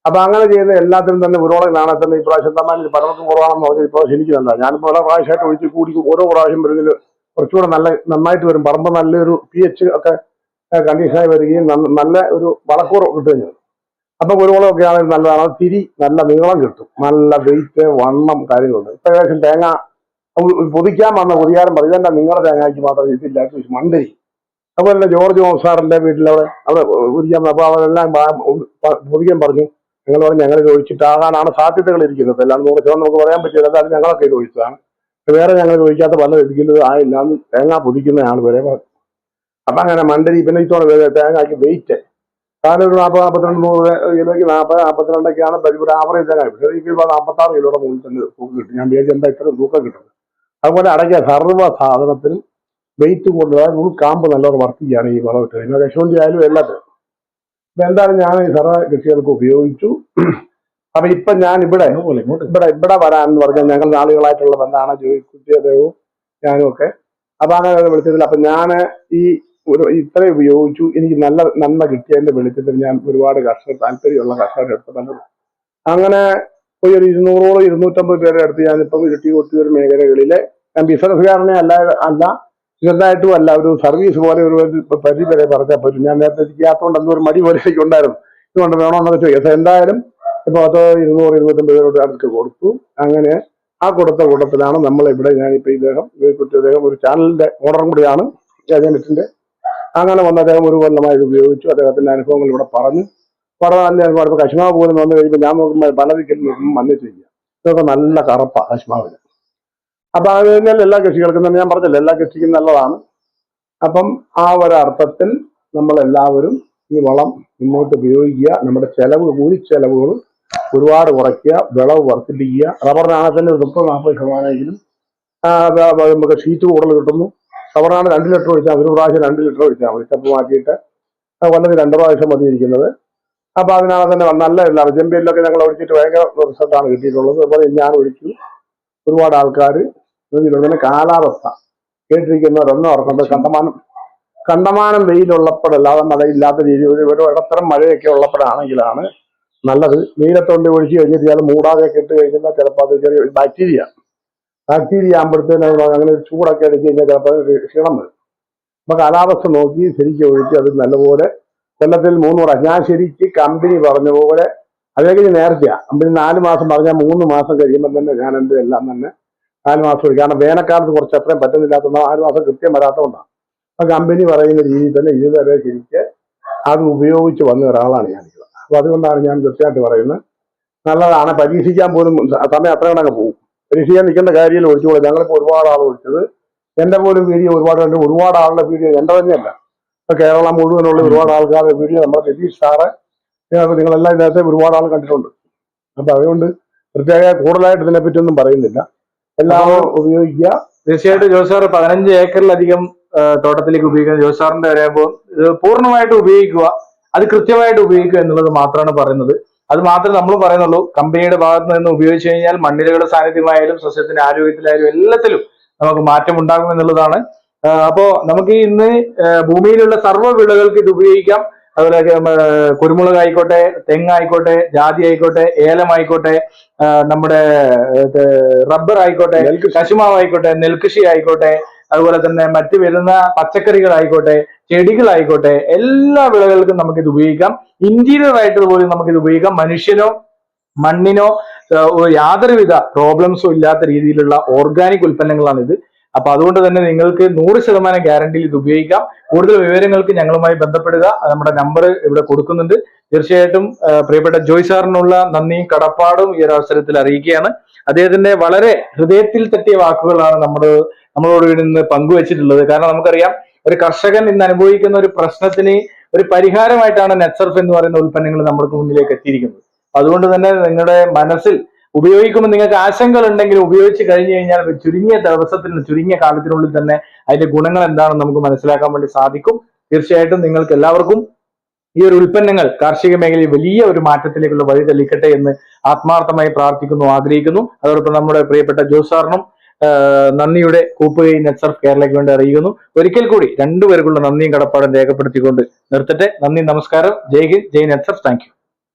[SPEAKER 3] അപ്പൊ അങ്ങനെ ചെയ്യുന്ന എല്ലാത്തിനും തന്നെ കുരുമുളകിനാണ് തന്നെ ഇപ്രാവശ്യം തന്നെ പരമത്തും കുറവാണെന്ന് പറഞ്ഞാൽ ഇപ്രാവശ്യം എനിക്ക് തന്നെ. ഞാനിപ്പോ പല പ്രാവശ്യമായിട്ട് ഒഴിച്ച് കൂടി ഓരോ പ്രാവശ്യം വരുന്നതിൽ കുറച്ചുകൂടെ നന്നായിട്ട് വരും. പറമ്പ് നല്ലൊരു pH ഒക്കെ കണ്ടീഷനായി വരികയും നല്ല ഒരു വളക്കൂറ് കിട്ടുകയും ചെയ്യും. അപ്പൊ കുരുമുളകൊക്കെ ആണെങ്കിൽ നല്ലതാണ്. തിരി നല്ല നീളം കിട്ടും, നല്ല വെയിറ്റ്, വണ്ണം കാര്യങ്ങളുണ്ട്. ഇപ്പൊ ഏകദേശം തേങ്ങ പൊതിക്കാൻ വന്ന പൊതിയാരം പറയും, ഇതെന്താ നിങ്ങളുടെ തേങ്ങയ്ക്ക് മാത്രം ഇതില്ല മണ്ടരി. അതുപോലെ തന്നെ ജോർജ് സാറിന്റെ വീട്ടിലവിടെ പൊതിക്കാൻ, അപ്പൊ അവരെല്ലാം പൊതിക്കാൻ പറഞ്ഞു. നിങ്ങൾ പറഞ്ഞു ഞങ്ങൾ ഇത് ഒഴിച്ചിട്ടാകാനാണ് സാധ്യതകൾ ഇരിക്കുന്നത്. എല്ലാം 100% നമുക്ക് പറയാൻ പറ്റില്ല. അതായത് ഞങ്ങളൊക്കെ ഇത് ഒഴിച്ചതാണ്, വേറെ ഞങ്ങൾ ഒഴിക്കാത്ത പല ഇരിക്കുന്നത് ആയില്ല എന്ന് തേങ്ങ പൊതിക്കുന്നതാണ് വരെ പറഞ്ഞു. അപ്പൊ അങ്ങനെ മണ്ടരി. പിന്നെ ഇത്തോടെ തേങ്ങയ്ക്ക് വെയിറ്റ് കാരണം ഒരു 40-42 കിലോയ്ക്ക് 40-42ഒക്കെയാണ് ഒരു ആവറേജ് തേങ്ങ. പക്ഷേ എനിക്ക് 46 കിലോയുടെ മുകളിൽ തന്നെ തൂക്കം കിട്ടും. ഞാൻ വിചാരിച്ച എന്താ ഇത്രയും തൂക്കം കിട്ടുന്നത്. അതുപോലെ അടയ്ക്കുക സർവ്വ സാധനത്തിനും വെയിറ്റ് കൊണ്ടുപോകാൻ കാമ്പ് നല്ലോണം വർത്തിക്കുകയാണ് ഈ വളം ഇട്ടത്. പിന്നെ കശുവണ്ടി ആയാലും എല്ലാത്തിനും. ഇപ്പൊ എന്തായാലും ഞാൻ ഈ സർവ്വ കൃഷികൾക്ക് ഉപയോഗിച്ചു. അപ്പൊ ഇപ്പൊ ഞാൻ ഇവിടെ വരാൻ എന്ന് പറഞ്ഞാൽ ഞങ്ങൾ നാളുകളായിട്ടുള്ള ബന്ധമാണ്. ജോയിക്കുട്ടിയദേവും ഞാനും ഒക്കെ. അപ്പൊ അങ്ങനെ വെളിച്ചത്തിൽ അപ്പൊ ഞാൻ ഈ ഇത്രയും ഉപയോഗിച്ചു, എനിക്ക് നല്ല നന്മ കിട്ടിയതിന്റെ വെളിച്ചത്തിൽ ഞാൻ ഒരുപാട് കർഷകർ, താല്പര്യമുള്ള കർഷകരുടെ അടുത്ത് പലതും അങ്ങനെ ഒരു 200 250 പേരുടെ അടുത്ത് ഞാനിപ്പം ഇരിട്ടി കൊട്ടിയൂർ മേഖലകളിലെ ഞാൻ ബിസിനസ്സുകാരനെ അല്ല ചെറുതായിട്ടും അല്ല, ഒരു സർവീസ് പോലെ ഒരു പരിധി വരെ പറഞ്ഞാൽ പറ്റും. ഞാൻ നേരത്തെ ചെയ്യാത്തതുകൊണ്ട് എന്തോ ഒരു മടി പോലെ എനിക്ക് ഉണ്ടായിരുന്നു, ഇതുകൊണ്ട് വേണമെന്നൊക്കെ ചോദിക്കാം. എന്തായാലും ഇപ്പൊ 200 250 പേരുടെ അടുത്ത് കൊടുത്തു. അങ്ങനെ ആ കൊടുത്ത കൂട്ടത്തിലാണ് നമ്മളിവിടെ ഞാനിപ്പോ ഇദ്ദേഹം ഒരു ചാനലിന്റെ ഓണറും കൂടിയാണ് ഏജന്റിന്റെ. അങ്ങനെ വന്ന അദ്ദേഹം ഒരു കൊല്ലമായി ഇത് ഉപയോഗിച്ചു. അദ്ദേഹത്തിന്റെ അനുഭവങ്ങൾ ഇവിടെ പറഞ്ഞു നല്ല അനുഭവം. ഇപ്പൊ കശുമാവ് പോലും വന്നു കഴിയുമ്പോൾ ഞാൻ നോക്കുമ്പോൾ പല ദിക്കിലും നോക്കുമ്പോൾ മണ്ണിട്ടില്ല, ഇതൊക്കെ നല്ല കറപ്പ കശുമാവിന്. അപ്പൊ അത് കഴിഞ്ഞാൽ എല്ലാ കൃഷികൾക്കും തന്നെ ഞാൻ പറഞ്ഞില്ല, എല്ലാ കൃഷിക്കും നല്ലതാണ്. അപ്പം ആ ഒരർത്ഥത്തിൽ നമ്മളെല്ലാവരും ഈ വളം മുന്നോട്ട് ഉപയോഗിക്കുക. നമ്മുടെ കൂലിച്ചെലവുകൾ ഒരുപാട് കുറയ്ക്കുക, വിളവ് വർദ്ധിപ്പിക്കുക. റബ്ബറിനാണെങ്കിൽ 30-40% നമുക്ക് ഷീറ്റ് കൂടുതൽ കിട്ടുന്നു. റബ്ബറിനാണ് 2 ലിറ്റർ ഒഴിച്ചാൽ ഒരു പ്രാവശ്യം 2 ലിറ്റർ ഒഴിച്ചാൽ മതി, സ്റ്റെപ്പ് മാറ്റിയിട്ട് കൊല്ലത്തിൽ 2 പ്രാവശ്യം മതിയിരിക്കുന്നത്. അപ്പൊ അതിനാണ് തന്നെ നല്ല ചെമ്പിയിലൊക്കെ ഞങ്ങൾ ഒഴിച്ചിട്ട് ഭയങ്കര റിസൾട്ടാണ് കിട്ടിയിട്ടുള്ളത്. അതുപോലെ ഞാൻ ഒഴിച്ചു, ഒരുപാട് ആൾക്കാർ ഇതിലൊന്നും. കാലാവസ്ഥ കേട്ടിരിക്കുന്നവരൊന്നും ഓർക്കുന്നത് കണ്ടമാനം വെയിലുള്ളപ്പോഴല്ലാതെ മഴയില്ലാത്ത രീതിയിൽ ഒരു ഇടത്തരം മഴയൊക്കെ ഉള്ളപ്പോഴാണെങ്കിലാണ് നല്ലത്. വെയിലത്തോണ്ട് ഒഴിച്ച് കഴിഞ്ഞിട്ട് ചില മൂടാതെയൊക്കെ ഇട്ട് കഴിഞ്ഞാൽ ചിലപ്പോൾ അത് ചെറിയ ബാക്ടീരിയ ആകുമ്പോഴത്തേന് അങ്ങനെ ചൂടൊക്കെ അടിച്ച് കഴിഞ്ഞാൽ ചിലപ്പോൾ ക്ഷീണം വരും. അപ്പൊ കാലാവസ്ഥ നോക്കി ശരിക്കും ഒഴിച്ച് അത് നല്ലപോലെ കൊല്ലത്തിൽ 3 പ്രാവശ്യം. ഞാൻ ശരിക്ക് കമ്പനി പറഞ്ഞ പോലെ അതൊക്കെ നേരത്തെയാണ്. കമ്പനി 4 മാസം പറഞ്ഞാൽ 3 മാസം കഴിയുമ്പോൾ തന്നെ ഞാൻ എൻ്റെ എല്ലാം തന്നെ 4 മാസം ഒഴിക്കും. കാരണം വേനൽക്കാലത്ത് കുറച്ച് അത്രയും പറ്റുന്നില്ലാത്തതുകൊണ്ട് 4 മാസം കൃത്യം വരാത്തതുകൊണ്ടാണ്. അപ്പൊ കമ്പനി പറയുന്ന രീതിയിൽ തന്നെ ഇതുവരെ ശരിക്ക് അത് ഉപയോഗിച്ച് വന്ന ഒരാളാണ് ഞാനിത്. അപ്പൊ അതുകൊണ്ടാണ് ഞാൻ തീർച്ചയായിട്ടും പറയുന്നത് നല്ലതാണ്. പരീക്ഷിക്കാൻ പോലും സമയം അത്ര കണക്ക് പോകും. പരീക്ഷിക്കാൻ നിൽക്കേണ്ട കാര്യത്തിൽ ഒഴിച്ചുകൂടെ. ഞങ്ങളിപ്പോൾ ഒരുപാട് ആൾ ഒഴിച്ചത്, എന്റെ പോലും വീഡിയോ ഒരുപാട് ആളുടെ വീഡിയോ എന്റെ തന്നെയല്ല, ഇപ്പൊ കേരളം മുഴുവനുള്ള ഒരുപാട് ആൾക്കാരുടെ വീഡിയോ നമ്മുടെ നിതീഷ് സാറ് നിങ്ങളെല്ലാം ഇതിനകത്ത് ഒരുപാട് ആൾ കണ്ടിട്ടുണ്ട്. അപ്പൊ അതുകൊണ്ട് പ്രത്യേക കൂടുതലായിട്ട് ഇതിനെപ്പറ്റി ഒന്നും പറയുന്നില്ല, എല്ലാവരും ഉപയോഗിക്കുക.
[SPEAKER 1] തീർച്ചയായിട്ടും ജോസ് സാർ 15 ഏക്കറിലധികം തോട്ടത്തിലേക്ക് ഉപയോഗിക്കുന്ന ജോസ് സാറിന്റെ പറയുമ്പോൾ ഇത് പൂർണ്ണമായിട്ട് ഉപയോഗിക്കുക, അത് കൃത്യമായിട്ട് ഉപയോഗിക്കുക എന്നുള്ളത് മാത്രമാണ് പറയുന്നത്. അത് മാത്രമേ നമ്മൾ പറയുന്നുള്ളൂ. കമ്പനിയുടെ ഭാഗത്ത് നിന്ന് ഉപയോഗിച്ചു കഴിഞ്ഞാൽ മണ്ണിരകളുടെ സാന്നിധ്യമായാലും സസ്യത്തിന്റെ ആരോഗ്യത്തിലായാലും എല്ലാത്തിലും നമുക്ക് മാറ്റം ഉണ്ടാകും എന്നുള്ളതാണ്. അപ്പോ നമുക്ക് ഇന്ന് ഭൂമിയിലുള്ള സർവ്വ വിളകൾക്ക് ഇത് ഉപയോഗിക്കാം. അതുപോലെ കുരുമുളക് ആയിക്കോട്ടെ, തെങ്ങായിക്കോട്ടെ, ജാതി ആയിക്കോട്ടെ, ഏലമായിക്കോട്ടെ, നമ്മുടെ റബ്ബർ ആയിക്കോട്ടെ, കശുമാവ് ആയിക്കോട്ടെ, നെൽകൃഷി ആയിക്കോട്ടെ, അതുപോലെ തന്നെ മറ്റു വരുന്ന പച്ചക്കറികളായിക്കോട്ടെ, ചെടികളായിക്കോട്ടെ, എല്ലാ വിളകൾക്കും നമുക്കിത് ഉപയോഗിക്കാം. ഇന്റീരിയർ ആയിട്ട് പോലും നമുക്കിത് ഉപയോഗിക്കാം. മനുഷ്യനോ മണ്ണിനോ യാതൊരുവിധ പ്രോബ്ലംസും ഇല്ലാത്ത രീതിയിലുള്ള ഓർഗാനിക് ഉൽപ്പന്നങ്ങളാണ് ഇത്. അപ്പൊ അതുകൊണ്ട് തന്നെ നിങ്ങൾക്ക് 100% ഗ്യാരണ്ടിയിൽ ഇത് ഉപയോഗിക്കാം. കൂടുതൽ വിവരങ്ങൾക്ക് ഞങ്ങളുമായി ബന്ധപ്പെടുക. നമ്മുടെ നമ്പർ ഇവിടെ കൊടുക്കുന്നുണ്ട്. തീർച്ചയായിട്ടും പ്രിയപ്പെട്ട ജോയ് സാറിനുള്ള നന്ദിയും കടപ്പാടും ഈ ഒരു അവസരത്തിൽ അറിയിക്കുകയാണ്. അദ്ദേഹത്തിന്റെ വളരെ ഹൃദയത്തിൽ തട്ടിയ വാക്കുകളാണ് നമ്മളോട് ഇന്ന് പങ്കുവച്ചിട്ടുള്ളത്. കാരണം നമുക്കറിയാം, ഒരു കർഷകൻ ഇന്ന് അനുഭവിക്കുന്ന ഒരു പ്രശ്നത്തിന് ഒരു പരിഹാരമായിട്ടാണ് നെറ്റ്സർഫ് എന്ന് പറയുന്ന ഉൽപ്പന്നങ്ങൾ നമ്മൾക്ക് മുന്നിലേക്ക് എത്തിയിരിക്കുന്നത്. അതുകൊണ്ട് തന്നെ നിങ്ങളുടെ മനസ്സിൽ ഉപയോഗിക്കുമ്പോൾ നിങ്ങൾക്ക് ആശങ്കകൾ ഉണ്ടെങ്കിൽ ഉപയോഗിച്ച് കഴിഞ്ഞു കഴിഞ്ഞാൽ ചുരുങ്ങിയ ദിവസത്തിന് ചുരുങ്ങിയ കാലത്തിനുള്ളിൽ തന്നെ അതിന്റെ ഗുണങ്ങൾ എന്താണെന്ന് നമുക്ക് മനസ്സിലാക്കാൻ വേണ്ടി സാധിക്കും. തീർച്ചയായിട്ടും നിങ്ങൾക്ക് എല്ലാവർക്കും ഈ ഒരു ഉൽപ്പന്നങ്ങൾ കാർഷിക മേഖലയിൽ വലിയ ഒരു മാറ്റത്തിലേക്കുള്ള വഴി തെളിക്കട്ടെ എന്ന് ആത്മാർത്ഥമായി പ്രാർത്ഥിക്കുന്നു, ആഗ്രഹിക്കുന്നു. അതോടൊപ്പം നമ്മുടെ പ്രിയപ്പെട്ട ജോസ് സാറിനും നന്ദിയുടെ കൂപ്പുകൈ നെറ്റ്സർഫ് കേരളയ്ക്ക് വേണ്ടി അറിയിക്കുന്നു. ഒരിക്കൽ കൂടി രണ്ടുപേർക്കുള്ള നന്ദിയും കടപ്പാടും രേഖപ്പെടുത്തിക്കൊണ്ട് നിർത്തട്ടെ. നന്ദി, നമസ്കാരം. ജയ് ഹിന്ദ്, ജയ് നെറ്റ്സർഫ്. Thank you.